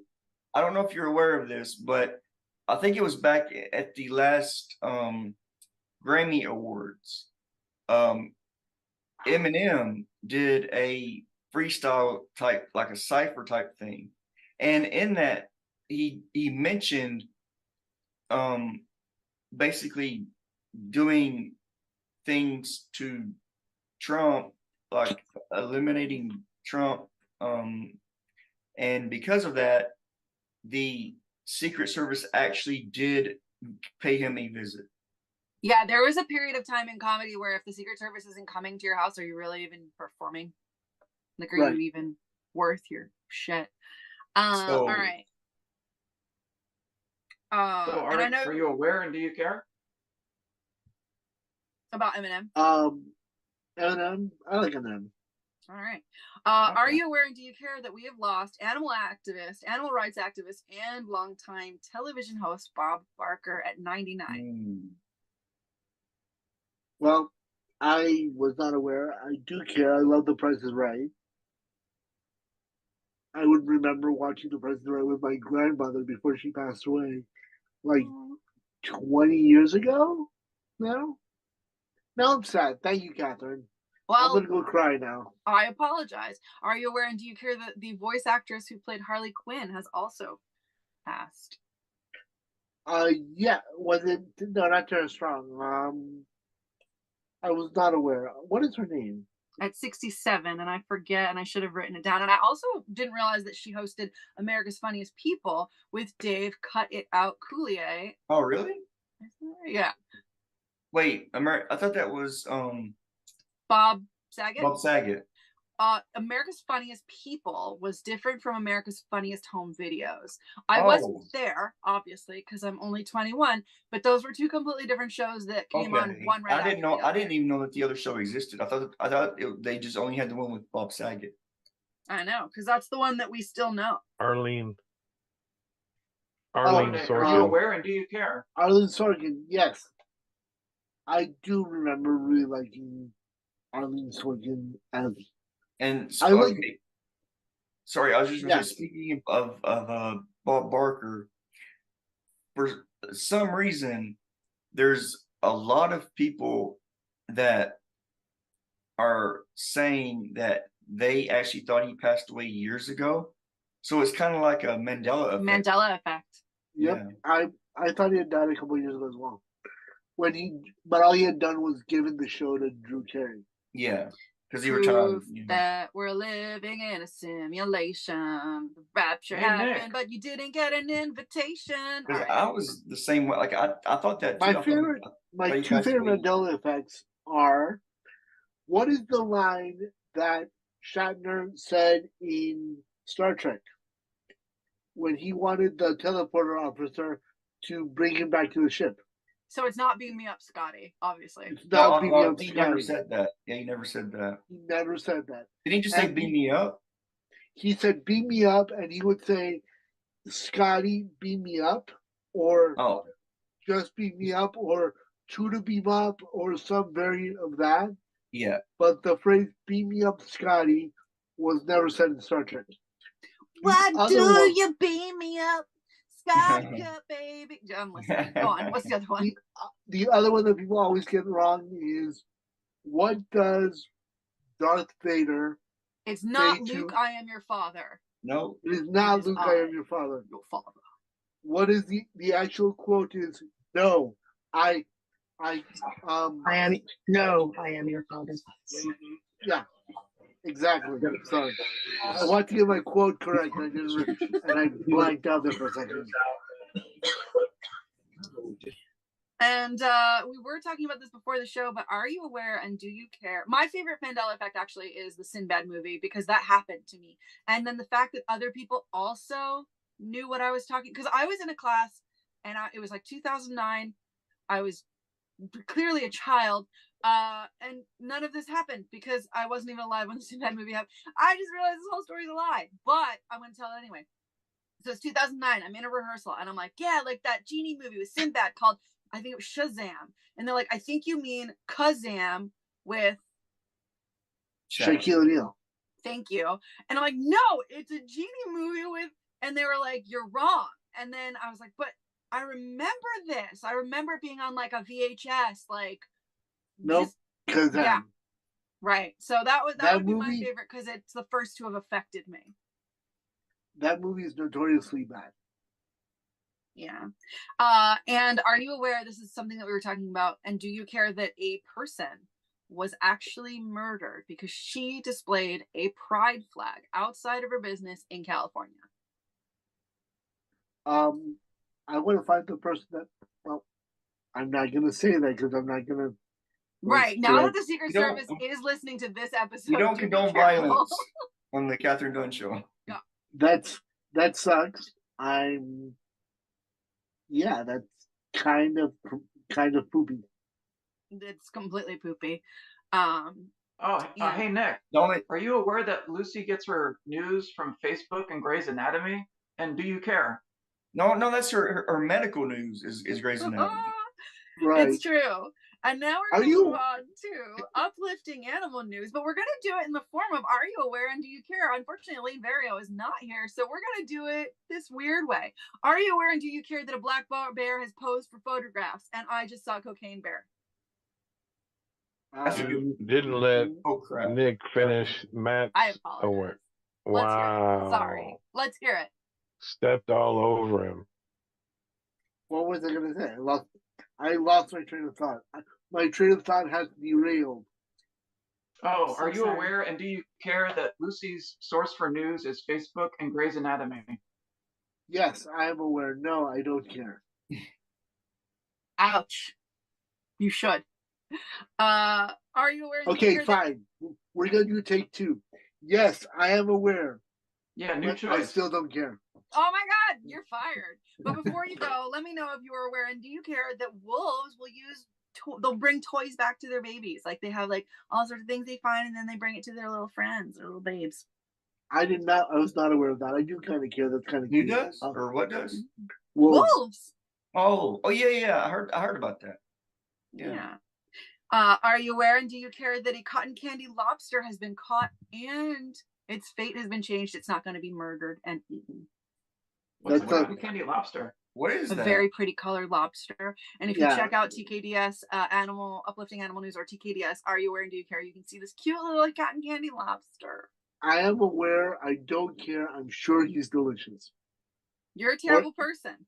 I don't know if you're aware of this, but I think it was back at the last Grammy Awards. Eminem did a freestyle type, like a cipher type thing, and in that he mentioned basically doing things to Trump, like eliminating Trump, and because of that, the Secret Service actually did pay him a visit. Yeah, there was a period of time in comedy where if the Secret Service isn't coming to your house, are you really even performing? Like, are you even worth your shit? All right. Are you aware and do you care about Eminem? Eminem. I like Eminem. All right. Are Okay. you aware and do you care that we have lost animal rights activist, and longtime television host Bob Barker at 99? Mm. Well, I was not aware. I do care. I love The Price is Right. I would remember watching The Price is Right with my grandmother before she passed away, like Oh. 20 years ago. Now, now I'm sad. Thank you, Catherine. I'm Well, gonna go cry now. I apologize. Are you aware and do you care that the voice actress who played Harley Quinn has also passed? Yeah. Was it? No, not Tara Strong. I was not aware. What is her name? At 67, and I forget, and I should have written it down. And I also didn't realize that she hosted America's Funniest People with Dave Cut It Out Coulier. Oh, really? Yeah. Wait, I thought that was Bob Saget. Bob Saget. America's Funniest People was different from America's Funniest Home Videos. I Oh. wasn't there, obviously, because I'm only 21, but those were two completely different shows that came on Okay. one right I didn't after know. the I other. didn't even know that the other show existed. I thought they just only had the one with Bob Saget. I know, because that's the one that we still know. Arlene Okay, are you Sorkin. aware and do you care? Arlen Sorkin. Yes, I do remember really liking Arlen Sorkin as. And I like. okay, sorry, I was just gonna Yeah. say, speaking of Bob Barker, for some reason, there's a lot of people that are saying that they actually thought he passed away years ago. So it's kind of like a Mandela effect. Mandela effect. Yep. Yeah. I thought he had died a couple years ago as well. But all he had done was given the show to Drew Carey. Yeah, because he retired. Proof that we're living in a simulation. The rapture Hey, happened, Nick. but you didn't get an invitation. All Because right. I was the same way. Like I thought that too. My he two passed favorite away. Mandela effects are: what is the line that Shatner said in Star Trek when he wanted the teleporter officer to bring him back to the ship? So it's not beam me up, Scotty, obviously. It's not beam me No, up, he never Scotty. said that. Yeah, he never said that. He never said that. Did he just say And beam me up? He said beam me up, and he would say, Scotty, beam me up, or Oh, just beam me up, or to beam up, or some variant of that. yeah. But the phrase beam me up, Scotty was never said in Star Trek. Why other do one- you beam me up, Scotty Cup, baby? I'm listening. Go on. What's the other one? The other one that people always get wrong is, what does Darth Vader It's not say Luke, to- I am your father. No. It is not It is Luke, I am your father. Your father. What is the actual quote is, no, I I am your father. Yeah, exactly. Sorry, I want to get my quote correct. And I blanked out there for a second. And we were talking about this before the show, but are you aware and do you care? My favorite Mandela effect actually is the Sinbad movie, because that happened to me. And then the fact that other people also knew what I was talking, because I was in a class and it was like 2009. I was clearly a child, and none of this happened because I wasn't even alive when the Sinbad movie happened. I just realized this whole story is a lie, but I'm going to tell it anyway. So it's 2009. I'm in a rehearsal and I'm like, yeah, like that genie movie with Sinbad called, I think it was Shazam. And they're like, I think you mean Kazam with Shaquille O'Neal. Thank you. And I'm like, no, it's a genie movie with, and they were like, you're wrong. And then I was like, but I remember this. I remember it being on like a VHS, like. Nope, because yeah. Right. So that would be my movie- favorite because it's the first to have affected me. That movie is notoriously bad. Yeah. And are you aware, this is something that we were talking about, and do you care that a person was actually murdered because she displayed a pride flag outside of her business in California? I want to find the person that, well, I'm not going to say that because I'm not going to. Right. Now that the Secret Service is listening to this episode, We don't do be condone careful. violence on the Kathryn Dunn show. That sucks. That's kind of poopy. It's completely poopy. Oh, Yeah. hey Nick, The only are you aware that Lucy gets her news from Facebook and Grey's Anatomy? And do you care? no, that's her medical news is Grey's Anatomy. Right. It's true. And now we're Are going to you- move on to uplifting animal news, but we're going to do it in the form of Are You Aware and Do You Care? Unfortunately, Elaine Vario is not here, so we're going to do it this weird way. Are you aware and do you care that a black bear has posed for photographs? And I just saw Cocaine Bear. That's a good. You didn't let Oh crap! Nick finish Matt's I apologize. aware. Let's hear it. Wow. Sorry. Let's hear it. Stepped all over him. What was I going to say? I lost my train of thought. My train of thought has derailed. Oh, So are you sorry. aware and do you care that Lucy's source for news is Facebook and Grey's Anatomy? Yes, I am aware. No, I don't care. Ouch. You should. Are you aware? And do you Okay, care that- fine. We're going to do take two. Yes, I am aware. Yeah, new But choice. I still don't care. Oh my God, you're fired. But before you go, let me know if you are aware and do you care that wolves will use they'll bring toys back to their babies. Like they have like all sorts of things they find and then they bring it to their little friends or little babes. I was not aware of that. I do kind of care. That's kind of Who cute. does or what does? Wolves. Wolves. Oh yeah. I heard about that. Yeah. Are you aware and do you care that a cotton candy lobster has been caught and its fate has been changed? It's not going to be murdered and eaten. What's That's a not- cotton candy lobster? What is A that? very pretty colored lobster. And if you Yeah. check out TKDS, uplifting animal news, or TKDS, Are You Aware and Do You Care? You can see this cute little cotton candy lobster. I am aware. I don't care. I'm sure he's delicious. You're a terrible person.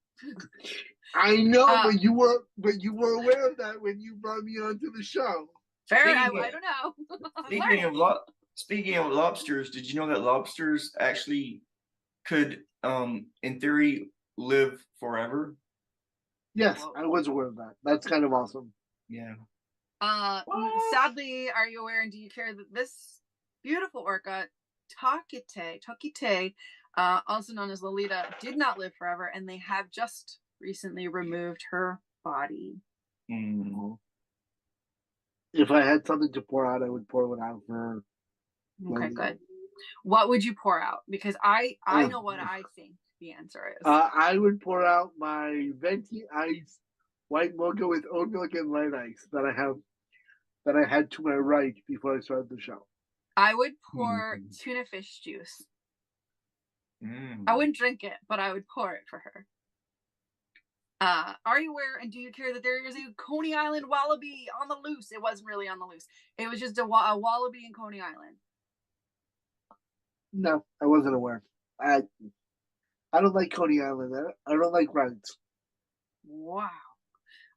I know, Uh, but you were aware of that when you brought me onto the show. Fair. I Speaking of- don't know. I'm Speaking learning. of speaking of lobsters, did you know that lobsters actually could, in theory, live forever? Yes, Whoa. I was aware of that. That's kind of awesome. Yeah. Sadly, Are You Aware and Do You Care that this beautiful orca, Tokite, also known as Lolita, did not live forever, and they have just recently removed her body. Mm. If I had something to pour out, I would pour one out for her. Okay, Lolita. good. What would you pour out? Because I Oh. know what I think the answer is. I would pour out my venti ice white mocha with oat milk and light ice that I had to my right before I started the show. I would pour tuna fish juice. Mm. I wouldn't drink it, but I would pour it for her. Are you aware and do you care that there is a Coney Island wallaby on the loose? It wasn't really on the loose. It was just a wallaby in Coney Island. No, I wasn't aware. I don't like Coney Island. I don't like rides. Wow.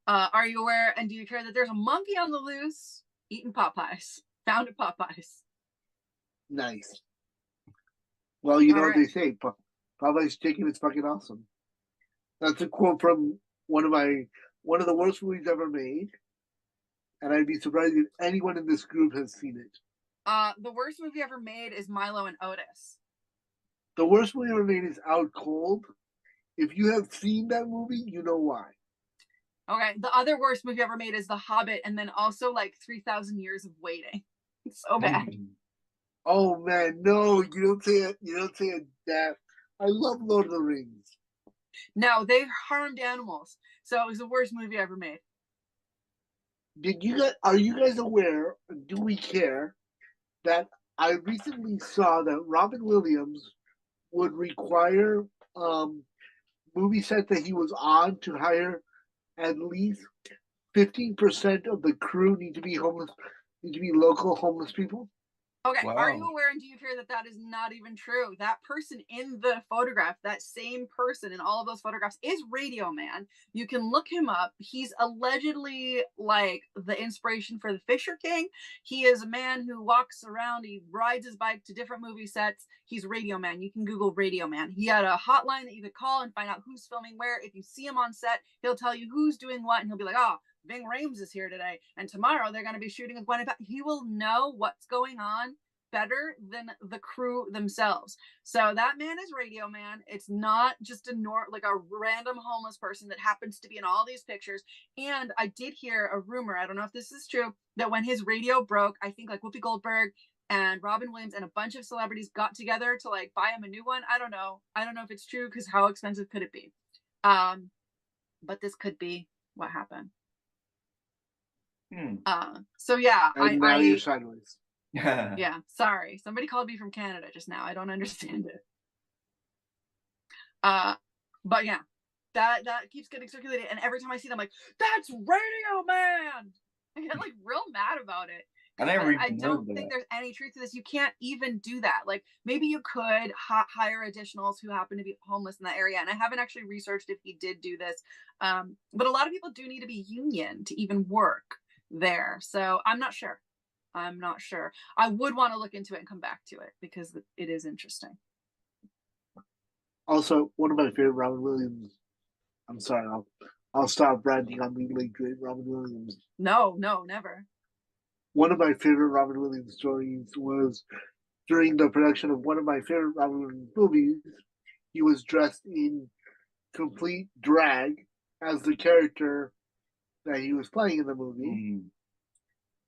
Are you aware and do you care that there's a monkey on the loose eating Popeyes? Found at Popeyes. Nice. Well, you know All what they say. Popeye's chicken is fucking awesome. That's a quote from one of the worst movies ever made. And I'd be surprised if anyone in this group has seen it. The worst movie ever made is Milo and Otis. The worst movie ever made is Out Cold. If you have seen that movie, you know why. Okay, the other worst movie ever made is The Hobbit, and then also like 3,000 Years of Waiting. It's so bad. Oh man, no, you don't say it. You don't say it. That I love Lord of the Rings. No, they harmed animals, so it was the worst movie ever made. Are you guys aware? Do we care that I recently saw that Robin Williams would require movie set that he was on to hire at least 15% of the crew need to be local homeless people? Okay, are you Wow. aware and do you care that that is not even true? That person in the photograph, that same person in all of those photographs is Radio Man. You can look him up. He's allegedly like the inspiration for the Fisher King. He is a man who walks around, he rides his bike to different movie sets. He's Radio Man. You can Google Radio Man. He had a hotline that you could call and find out who's filming where. If you see him on set, he'll tell you who's doing what, and he'll be like, oh, Ving Rhames is here today, and tomorrow they're going to be shooting with Gwen. He will know what's going on better than the crew themselves. So that man is Radio Man. It's not just a random homeless person that happens to be in all these pictures. And I did hear a rumor, I don't know if this is true, that when his radio broke, I think like Whoopi Goldberg and Robin Williams and a bunch of celebrities got together to like buy him a new one. I don't know if it's true, because how expensive could it be? But this could be what happened. So yeah, And now you're sideways. yeah, sorry. Somebody called me from Canada just now. I don't understand it. But yeah, that keeps getting circulated, and every time I see it, I'm like, that's Radio Man. I get like real mad about it. I don't think there's any truth to this. You can't even do that. Like maybe you could hire additionals who happen to be homeless in that area. And I haven't actually researched if he did do this. But a lot of people do need to be union to even work there. So I'm not sure. I would want to look into it and come back to it because it is interesting. Also, one of my favorite Robin Williams. I'm sorry, I'll stop ranting on the late great Robin Williams. No, never. One of my favorite Robin Williams stories was during the production of one of my favorite Robin Williams movies. He was dressed in complete drag as the character that he was playing in the movie.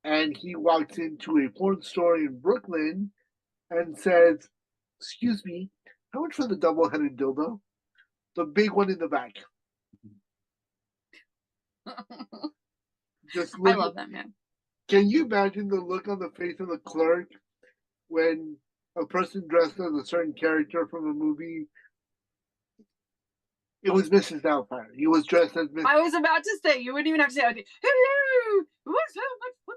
And he walks into a porn store in Brooklyn and says, "Excuse me, how much for the double-headed dildo? The big one in the back." I love that man. Can you imagine the look on the face of the clerk when a person dressed as a certain character from a movie? It was Mrs. Doubtfire. He was dressed as Mrs. I was about to say, you wouldn't even have to say, hello, what's so much fun?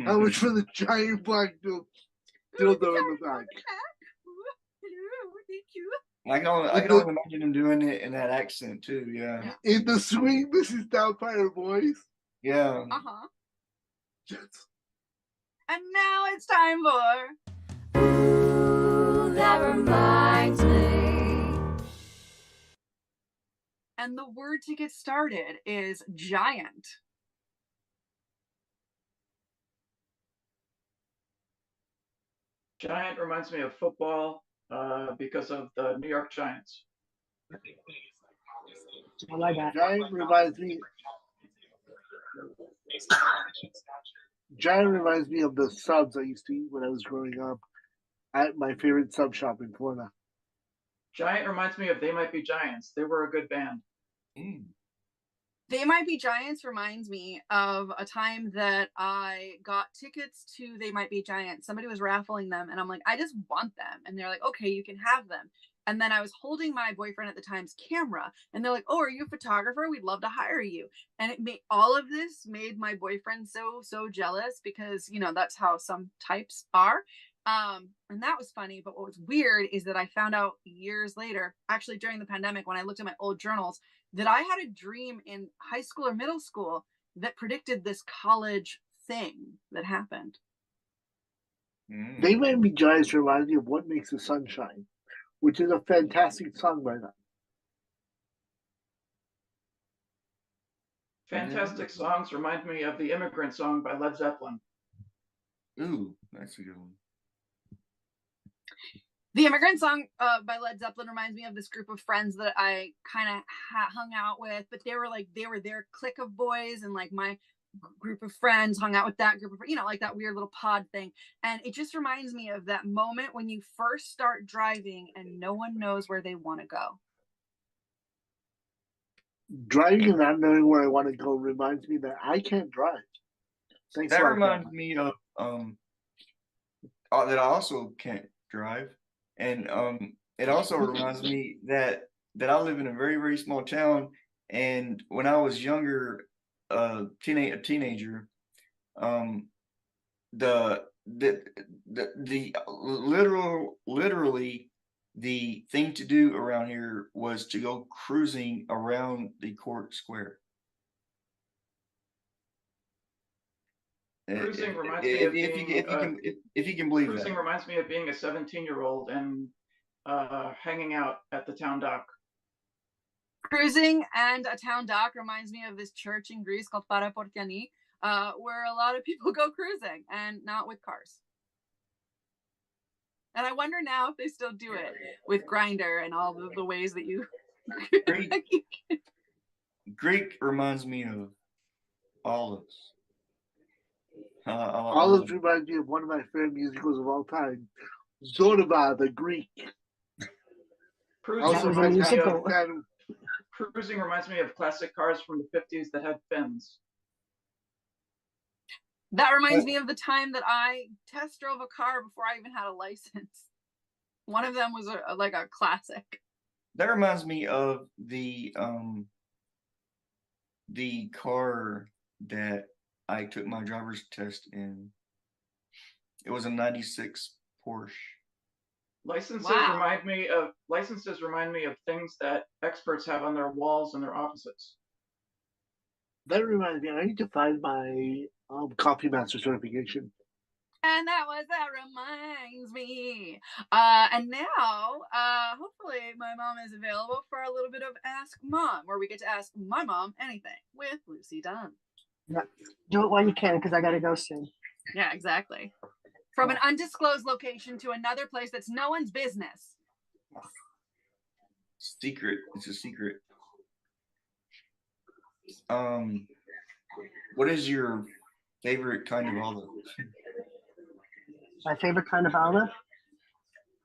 How much for the giant black dildo in the back? Hello, thank you. I can only imagine him doing it in that accent too. Yeah. In the sweet Mrs. Doubtfire voice. Yeah. Yes. And now it's time for Ooh, that reminds me. And the word to get started is giant. Giant reminds me of football because of the New York Giants. I like that. Giant reminds me of the subs I used to eat when I was growing up at my favorite sub shop in Florida. Giant reminds me of They Might Be Giants. They were a good band. They Might Be Giants reminds me of a time that I got tickets to They Might Be Giants. Somebody was raffling them, and I'm like, I just want them. And they're like, okay, you can have them. And then I was holding my boyfriend at the time's camera, and they're like, oh, are you a photographer? We'd love to hire you. And it made all of this made my boyfriend so jealous because, you know, that's how some types are. And that was funny. But what was weird is that I found out years later, actually during the pandemic, when I looked at my old journals, that I had a dream in high school or middle school that predicted this college thing that happened. They Might Be Giants reminds me of What Makes the Sun Shine, which is a fantastic song by them. Fantastic songs remind me of the Immigrant Song by Led Zeppelin. Ooh, that's a good one. The Immigrant Song by Led Zeppelin reminds me of this group of friends that I kind of hung out with, but they were their clique of boys, and like my group of friends hung out with that group of, you know, like that weird little pod thing. And it just reminds me of that moment when you first start driving and no one knows where they want to go. Driving and not knowing where I want to go reminds me that I can't drive. Thanks That a lot, reminds Caroline. me of that I also can't drive, and it also reminds me that I live in a very small town, and when I was younger, a teenager, the literally the thing to do around here was to go cruising around the court square. Cruising reminds me of if you can believe cruising that. reminds me of being a 17-year-old and hanging out at the town dock. Cruising and a town dock reminds me of this church in Greece called Paraportiani, where a lot of people go cruising and not with cars. And I wonder now if they still do it with Grinder and all the ways that you. Greek reminds me of olives. Olives reminds me of one of my favorite musicals of all time, Zorba the Greek. Cruising That was a reminds me musical. of Cruising reminds me of classic cars from the 50s that had fins. That reminds me of the time that I test drove a car before I even had a license. One of them was like a classic. That reminds me of the car that I took my driver's test in. It was a '96 Porsche. Licenses Wow. remind me of things that experts have on their walls in their offices. That reminds me, I need to find my Coffee Master certification. And that reminds me. And now, hopefully my mom is available for a little bit of Ask Mom, where we get to ask my mom anything with Lucy Dunn. Yeah. Do it while you can, because I got to go soon. Yeah, exactly. From an undisclosed location to another place that's no one's business. Secret. It's a secret. What is your favorite kind of olive? My favorite kind of olive?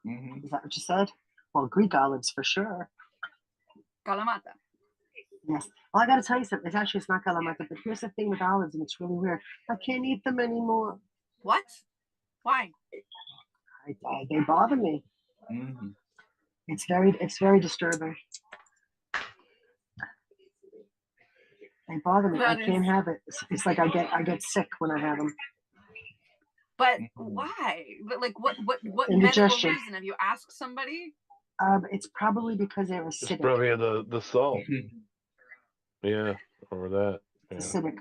Mm-hmm. Is that what you said? Well, Greek olives for sure. Kalamata. Yes. Well, I got to tell you something. It's not Kalamata, but here's the thing with olives, and it's really weird. I can't eat them anymore. What? Why? They bother me. Mm-hmm. It's very disturbing. They bother me. I can't have it. It's like I get sick when I have them. But why? But like, what medical Indigestion. reason? Have you asked somebody? It's probably because they're It's acidic. probably the salt. Yeah, over that. Yeah. Acidic.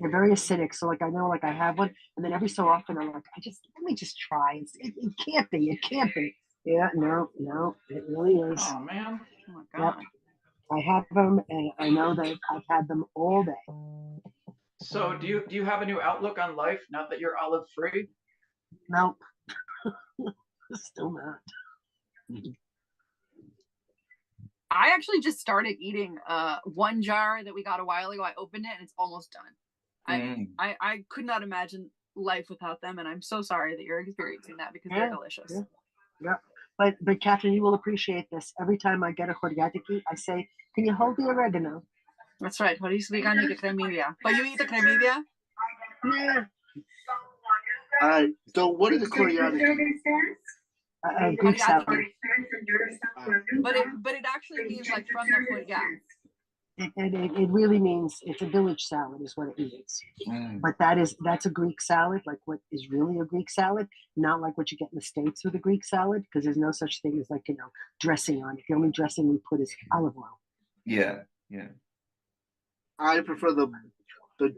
They're very acidic. So like I know like I have one, and then every so often I'm like, let me just try. It can't be. It can't be. Yeah, no, it really is. Oh man. Oh my god. Yep. I have them, and I know that I've had them all day. So do you have a new outlook on life now that you're olive free? Nope. Still not. I actually just started eating one jar that we got a while ago. I opened it and it's almost done. I could not imagine life without them, and I'm so sorry that you're experiencing that because they're delicious. Yeah. But Kathryn, you will appreciate this. Every time I get a coriandiki, I say, "Can you hold the oregano?" That's right. What do you speak on the cremilla? But you eat the cremilla? Yeah. All right. So what is a coriandiki? Greek salad. But it actually means like from the foot, yeah. It really means it's a village salad is what it means. But that's a Greek salad, like what is really a Greek salad, not like what you get in the States with a Greek salad, because there's no such thing as like, dressing on it. The only dressing we put is olive oil. Yeah. I prefer the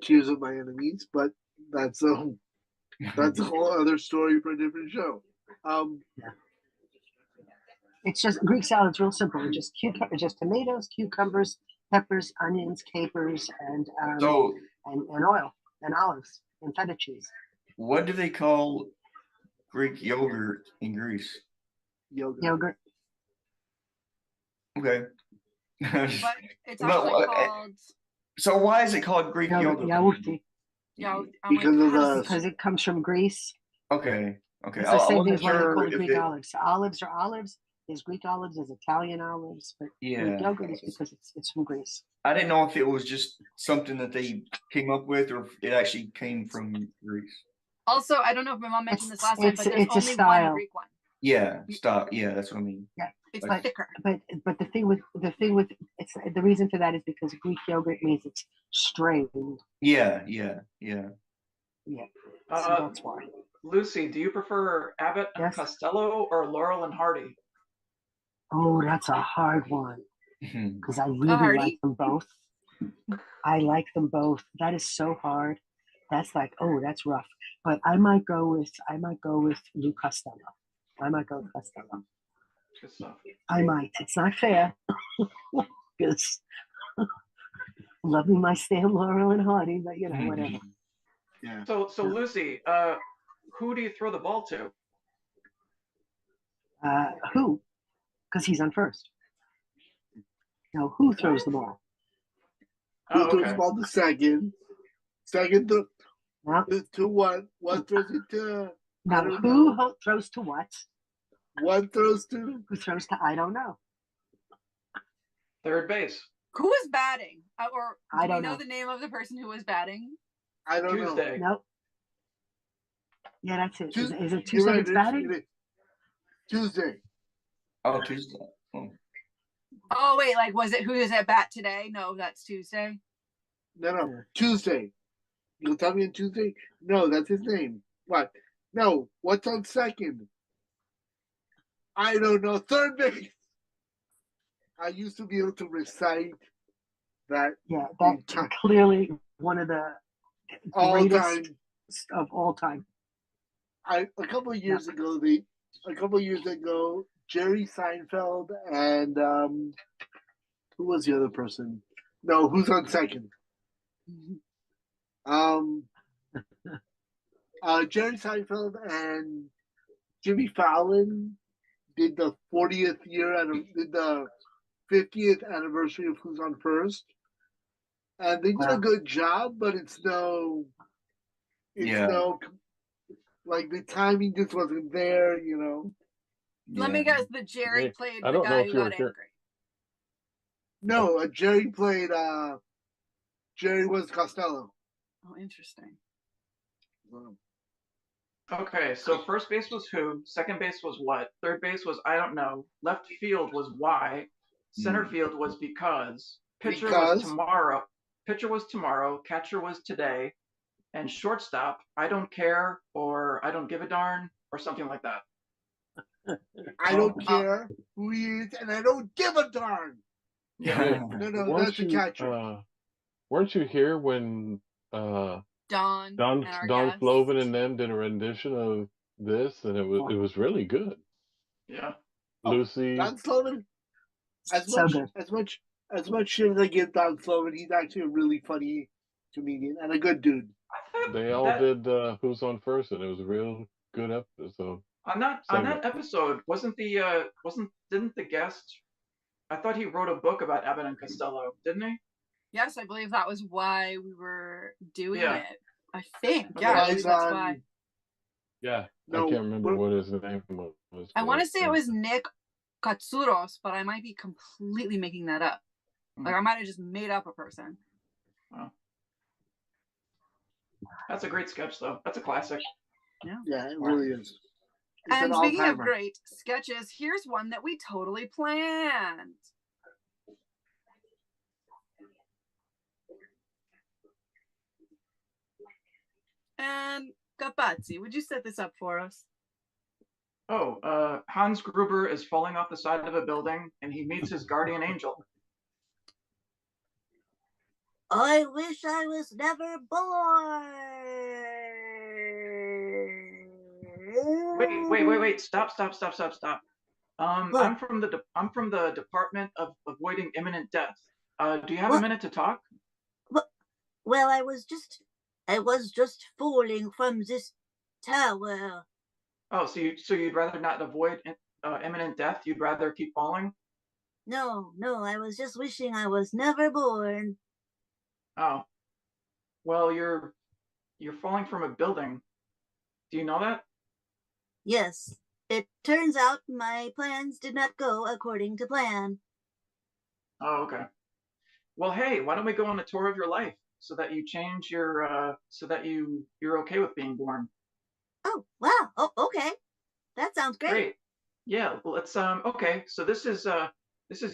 tears of my enemies, but that's a whole other story for a different show. It's just Greek salad's real simple. It's just tomatoes, cucumbers, peppers, onions, capers, and oil and olives and feta cheese. What do they call Greek yogurt in Greece? Yogurt. Okay. But it's actually called. So why is it called Greek yogurt? Yaourti. Because it comes from Greece. Okay. It's the same thing as why they call it Greek olives. Olives are olives. There's Greek olives, there's Italian olives, but Greek yogurt is because it's from Greece. I didn't know if it was just something that they came up with or if it actually came from Greece. Also, I don't know if my mom mentioned this last time, but there's only one Greek one. Yeah, stop. Yeah, that's what I mean. Yeah, it's thicker. But the thing with it's the reason for that is because Greek yogurt means it's strained. Yeah. So that's why. Lucy, do you prefer Abbott and Costello or Laurel and Hardy? Oh, that's a hard one because I really like them both. I like them both. That is so hard. That's like, that's rough. But I might go with Lou Costello. I might go with Costello. Good stuff. I might. It's not fair because loving my Stan Laurel and Hardy, but whatever. Yeah. So Lucy, who do you throw the ball to? Who? Because he's on first. Now, who throws the ball? Who Oh, throws okay. the ball to second? Second Now, to what? One throws it to I now don't who know. throws to what? One throws to Who throws to I don't know. Third base. Who was batting? Or I do we don't know know. the name of the person who was batting? I don't know. Tuesday. Nope. Yeah, that's it. Is it You're 2 right, seconds batting? it is. Tuesday. Oh, Tuesday. Oh. Oh wait, like was it who is at bat today? No, that's Tuesday. No, no. Yeah. Tuesday. You'll tell me on Tuesday? No, that's his name. What? No. What's on second? I don't know. Third base. I used to be able to recite that Yeah, that's entire clearly one of the all greatest time. of all time. A couple of years ago, Jerry Seinfeld and who was the other person? No, who's on second? Jerry Seinfeld and Jimmy Fallon did the 40th year and did the 50th anniversary of Who's on First, and they did a good job, but it's no, like the timing just wasn't there, you know. Let me guess, the Jerry Nick, played I the don't know guy if who you were got here. angry. No, Jerry played. Jerry was Costello. Oh, interesting. Okay, so first base was who, second base was what, third base was I don't know, left field was why, center field was because, pitcher was tomorrow, catcher was today, and shortstop, I don't care or I don't give a darn or something like that. I don't care who he is, and I don't give a darn. Yeah. No, that's the catcher. Weren't you here when Don Don and our guest. Flovin and them did a rendition of this, and it was really good. Yeah. Lucy. Don Slovan, as much shit as I give Don Slovan, he's actually a really funny comedian and a good dude. They all did Who's on First, and it was a real good episode. On that episode, didn't the guest, I thought he wrote a book about Abbott and Costello, didn't he? Yes, I believe that was why we were doing Yeah. it. I think. Yeah, I believe that's why. Yeah, No, I can't remember what his name was. I want to say it was Nick Katsouros, but I might be completely making that up. Like I might have just made up a person. Wow. That's a great sketch, though. That's a classic. Yeah, it really is. It's And an speaking of all-timer. great sketches, here's one that we totally planned. And Kapatzi, would you set this up for us? Oh, Hans Gruber is falling off the side of a building, and he meets his guardian angel. I wish I was never born. Wait! Stop! I'm from the Department of Avoiding Imminent Death. Do you have a minute to talk? Well, I was just falling from this tower. Oh, so you'd rather not avoid imminent death? You'd rather keep falling? No, I was just wishing I was never born. Oh, well, you're falling from a building. Do you know that? Yes, it turns out my plans did not go according to plan. Oh, okay. Well, hey, why don't we go on a tour of your life so that you change your so that you're okay with being born? Oh, wow. Oh, okay. That sounds great. Yeah, let's okay. So this is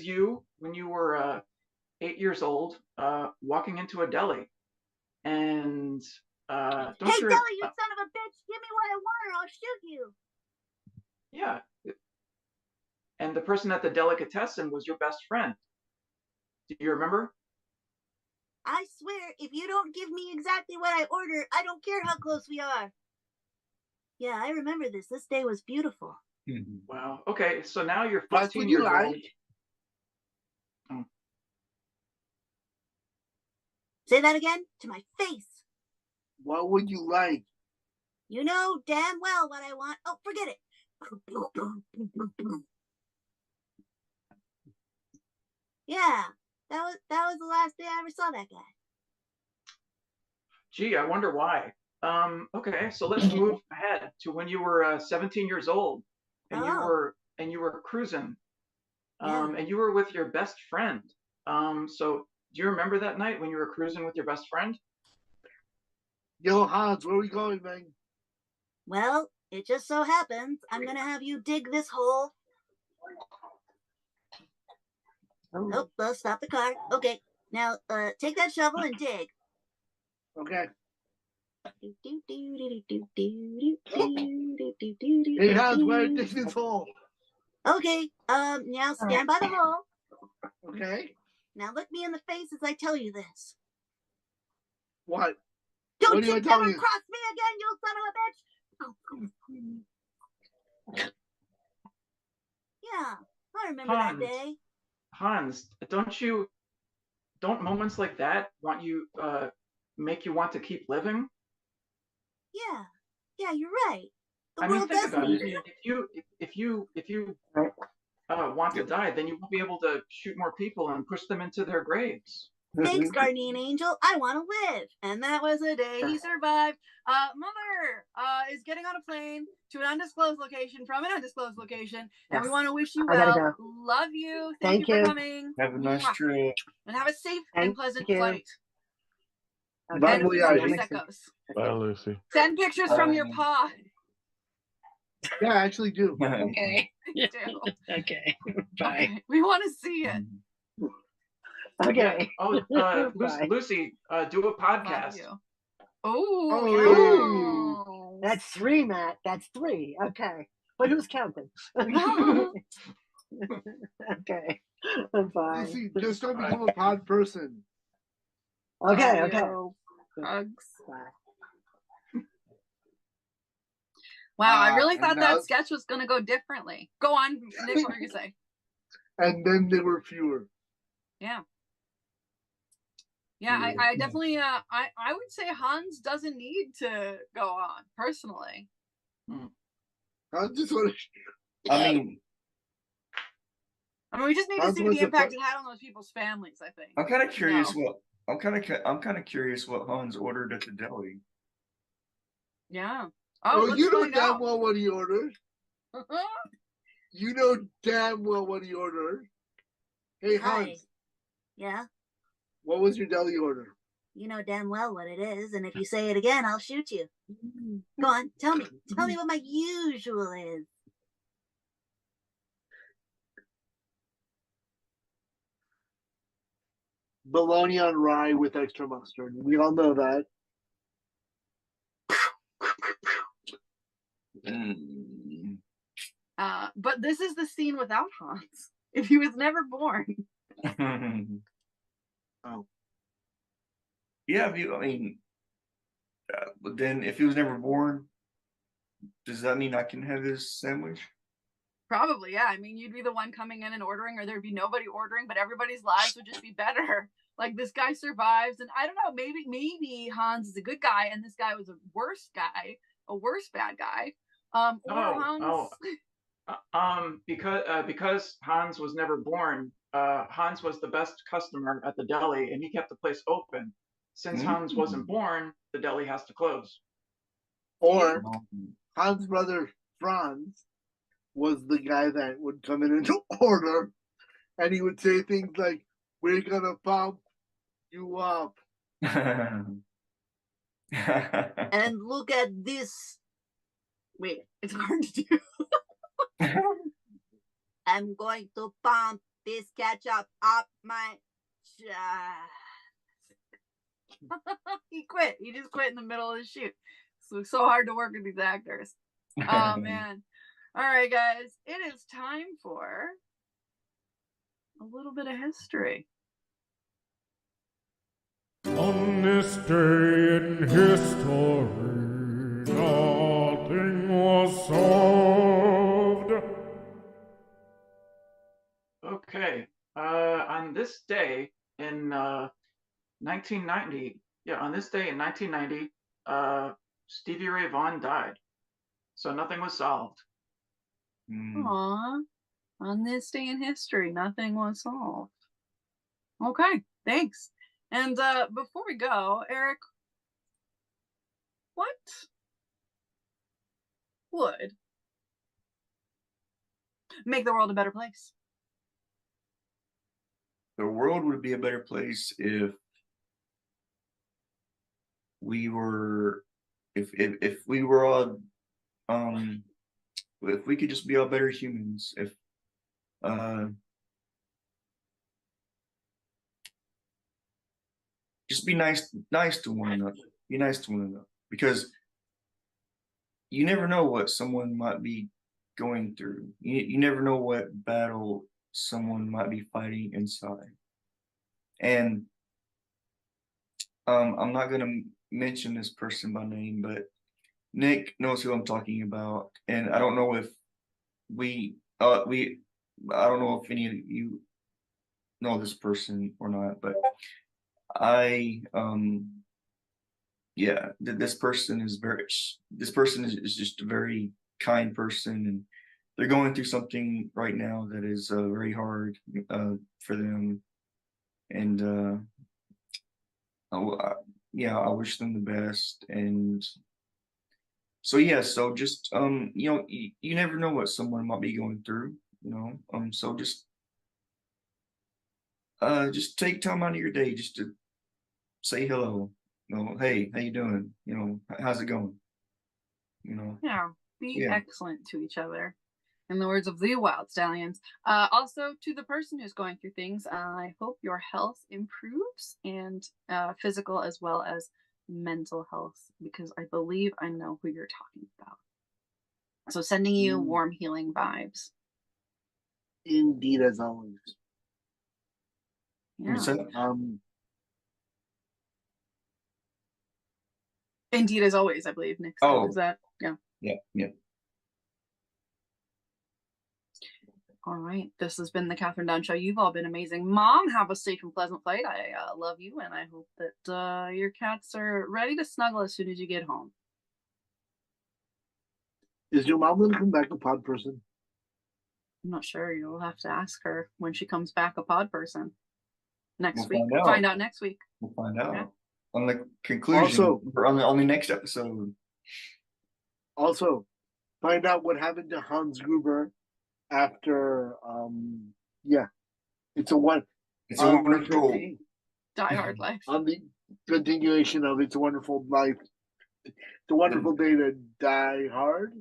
you when you were 8 years old, walking into a deli, and don't Hey, you? Deli, you son of a bitch! Give me what I want, or I'll shoot you. Yeah. And the person at the delicatessen was your best friend. Do you remember? I swear, if you don't give me exactly what I ordered, I don't care how close we are. Yeah, I remember this. This day was beautiful. Wow. Okay, so now you're 15 That's what years you old. like? Oh. Say that again to my face. What would you like? You know damn well what I want. Oh, forget it. Yeah, that was the last day I ever saw that guy. Gee, I wonder why. Okay, so let's move ahead to when you were 17 years old, and Oh. you were cruising, Yeah. and you were with your best friend. So do you remember that night when you were cruising with your best friend? Yo, Hans, where we going, man? Well, it just so happens I'm gonna have you dig this hole. Oh, stop the car. Okay, now take that shovel and dig. Okay. Hey, Hey, Hans, where dig this hole? Okay, now stand by the hole. Okay. Now look me in the face as I tell you this. What? Don't What do you I tell ever you? cross me again, you son of a bitch! Yeah, I remember that day. Hans, don't moments like that make you want to keep living? Yeah, you're right. The I mean, world think does about need it. it. If you want to die, then you won't be able to shoot more people and push them into their graves. Thanks, Guardian Angel. I want to live. And that was a day he survived. Mother is getting on a plane to an undisclosed location from an undisclosed location. And we want to wish you I gotta well. go. Love you. Thank you you. for coming. Have a nice trip. And have a safe Thank and pleasant you. flight. Bye, And a few more Voyage. prosecco's. Bye, Lucy. Send pictures from your paw. Yeah, I actually do. Okay. You do. Okay. Bye. Okay. We want to see it. Okay. Oh, Bye. Lucy, do a Love podcast. you. Oh, Oh. yes. That's 3, Matt. That's 3. Okay. But who's counting? Okay. Bye. Lucy, just don't become a pod person. Okay, Love okay. you. Hugs. Bye. Wow, I really thought and that now- sketch was going to go differently. Go on, Nick, what were you say? And then there were fewer. Yeah. Yeah, I definitely, I would say Hans doesn't need to go on, personally. I just want to. I mean, we just need to Hans see was the the impact it had on those people's families, I think. I'm kind of curious No. what curious what Hans ordered at the deli. Yeah. Oh, let's you know find damn out. well what he ordered. You know damn well what he ordered. Hey, Hans, Hi. Yeah, what was your deli order? you know damn well what it is, and if you say it again, I'll shoot you. Go on, tell me. Tell me what my usual is. Bologna on rye with extra mustard. We all know that. Mm. But this is the scene without Hans. If he was never born. Oh. Yeah, I mean, but then if he was never born, does that mean I can have his sandwich? Probably, yeah. I mean, you'd be the one coming in and ordering, or there'd be nobody ordering, but everybody's lives would just be better. Like, this guy survives, and I don't know, maybe Hans is a good guy, and this guy was a worse guy, a worse bad guy. Hans. Because Hans was never born, Hans was the best customer at the deli, and he kept the place open. Since Hans wasn't born, the deli has to close. Or Hans' brother Franz was the guy that would come in and order, and he would say things like, "We're gonna pump you up." And look at this. Wait, it's hard to do. I'm going to pump this ketchup up my He quit. He just quit in the middle of the shoot. So it's so hard to work with these actors. Oh, man. All right, guys. It is time for a little bit of history. On this day in history, nothing was solved. Okay. On this day in 1990, Stevie Ray Vaughan died. So nothing was solved. Aw. On this day in history, nothing was solved. Okay, thanks. And before we go, Eric, what would make the world a better place? The world would be a better place if we were, if we were all, if we could just be all better humans. If just be nice to one another. Be nice to one another, because you never know what someone might be going through. You never know what battle someone might be fighting inside. And I'm not gonna mention this person by name, but Nick knows who I'm talking about, and I don't know if I don't know if any of you know this person or not, but yeah, this person is just a very kind person, and they're going through something right now that is very hard for them, and yeah, I wish them the best. And so yeah, so just you never know what someone might be going through, so just take time out of your day just to say hello. Hey, how you doing? How's it going? Yeah, be Yeah. excellent to each other. In the words of the Wild Stallions. Also, to the person who's going through things, I hope your health improves, and physical as well as mental health, because I believe I know who you're talking about. So sending you warm, healing vibes. Indeed, as always. Yeah. So, Indeed, as always, I believe Nick said. Oh. Is that? Yeah. Yeah. All right. This has been the Kathryn Dunn Show. You've all been amazing. Mom, have a safe and pleasant flight. I love you, and I hope that your cats are ready to snuggle as soon as you get home. Is your mom gonna come back a pod person? I'm not sure. You'll have to ask her when she comes back a pod person next We'll week. find out. Find out next week. We'll find out Yeah. on the conclusion, Also- or on the next episode. Also, find out what happened to Hans Gruber after. Yeah, It's a wonderful. Die Hard Life. On the continuation of It's a Wonderful Life. It's a wonderful day to die hard.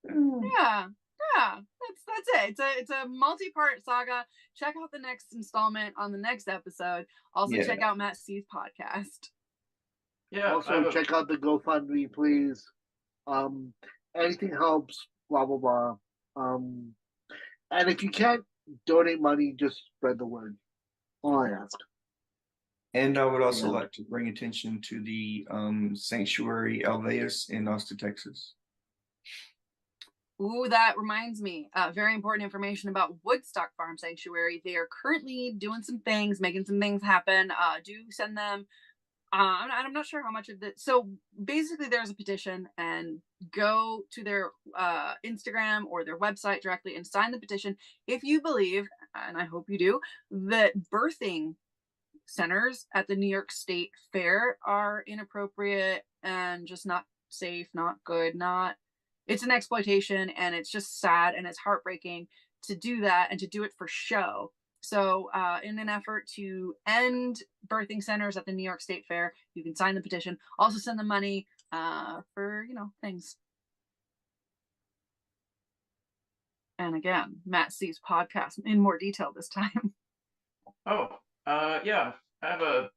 Yeah. That's it. It's a multi-part saga. Check out the next installment on the next episode. Also, Yeah. check out Matt C's podcast. Yeah. Also, check out the GoFundMe, please. Anything helps. Blah blah blah. And if you can't donate money, just spread the word. All I ask. And I would also like to bring attention to the Sanctuary Alveus in Austin, Texas. Ooh, that reminds me. Very important information about Woodstock Farm Sanctuary. They are currently doing some things, making some things happen. Do send them. I'm not sure how much of it. So basically, there's a petition, and go to their Instagram or their website directly and sign the petition if you believe, and I hope you do, that birthing centers at the New York State Fair are inappropriate and just not safe, not good, not. It's an exploitation, and it's just sad, and it's heartbreaking to do that and to do it for show. So in an effort to end birthing centers at the New York State Fair, you can sign the petition. Also send them money for, things. And again, Matt C's podcast in more detail this time. Yeah. I have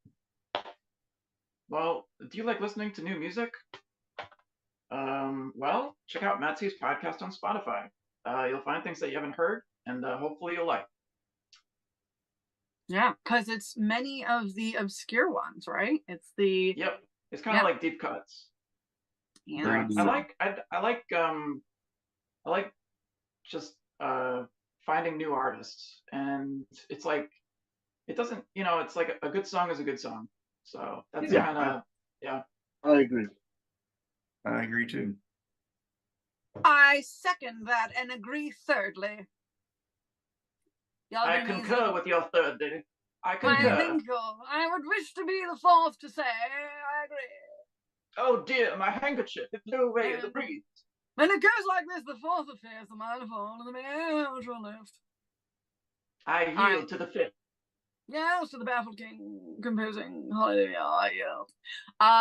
well, do you like listening to new music? Well, check out Matt C's podcast on Spotify. You'll find things that you haven't heard, and hopefully you'll like. Yeah, because it's many of the obscure ones, right? It's the Yep. It's kind of like deep cuts. Yeah. I like just finding new artists, and it's like it doesn't, it's like a good song is a good song. So that's kind of I agree. I agree too. I second that and agree thirdly. Y'all I been amazing. concur with your thirdly. I I concur. think I would wish to be the fourth to say I agree. Oh dear, my handkerchief, it blew away in the breeze. When it goes like this, the fourth affairs the manifold and the measure left. I yield right. to the fifth. Yes, to the baffled king composing. Hallelujah, I yield.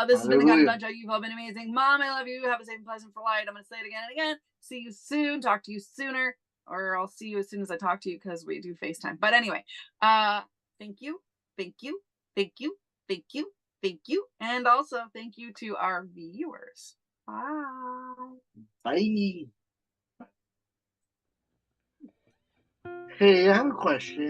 This has been the Kathryn Dunn Show. You've all been amazing. Mom, I love you. Have a safe and pleasant flight. I'm going to say it again and again. See you soon. Talk to you sooner. Or I'll see you as soon as I talk to you because we do FaceTime. But anyway, thank you. Thank you. Thank you. Thank you. Thank you. And also thank you to our viewers. Bye. Bye. Hey, I have a question.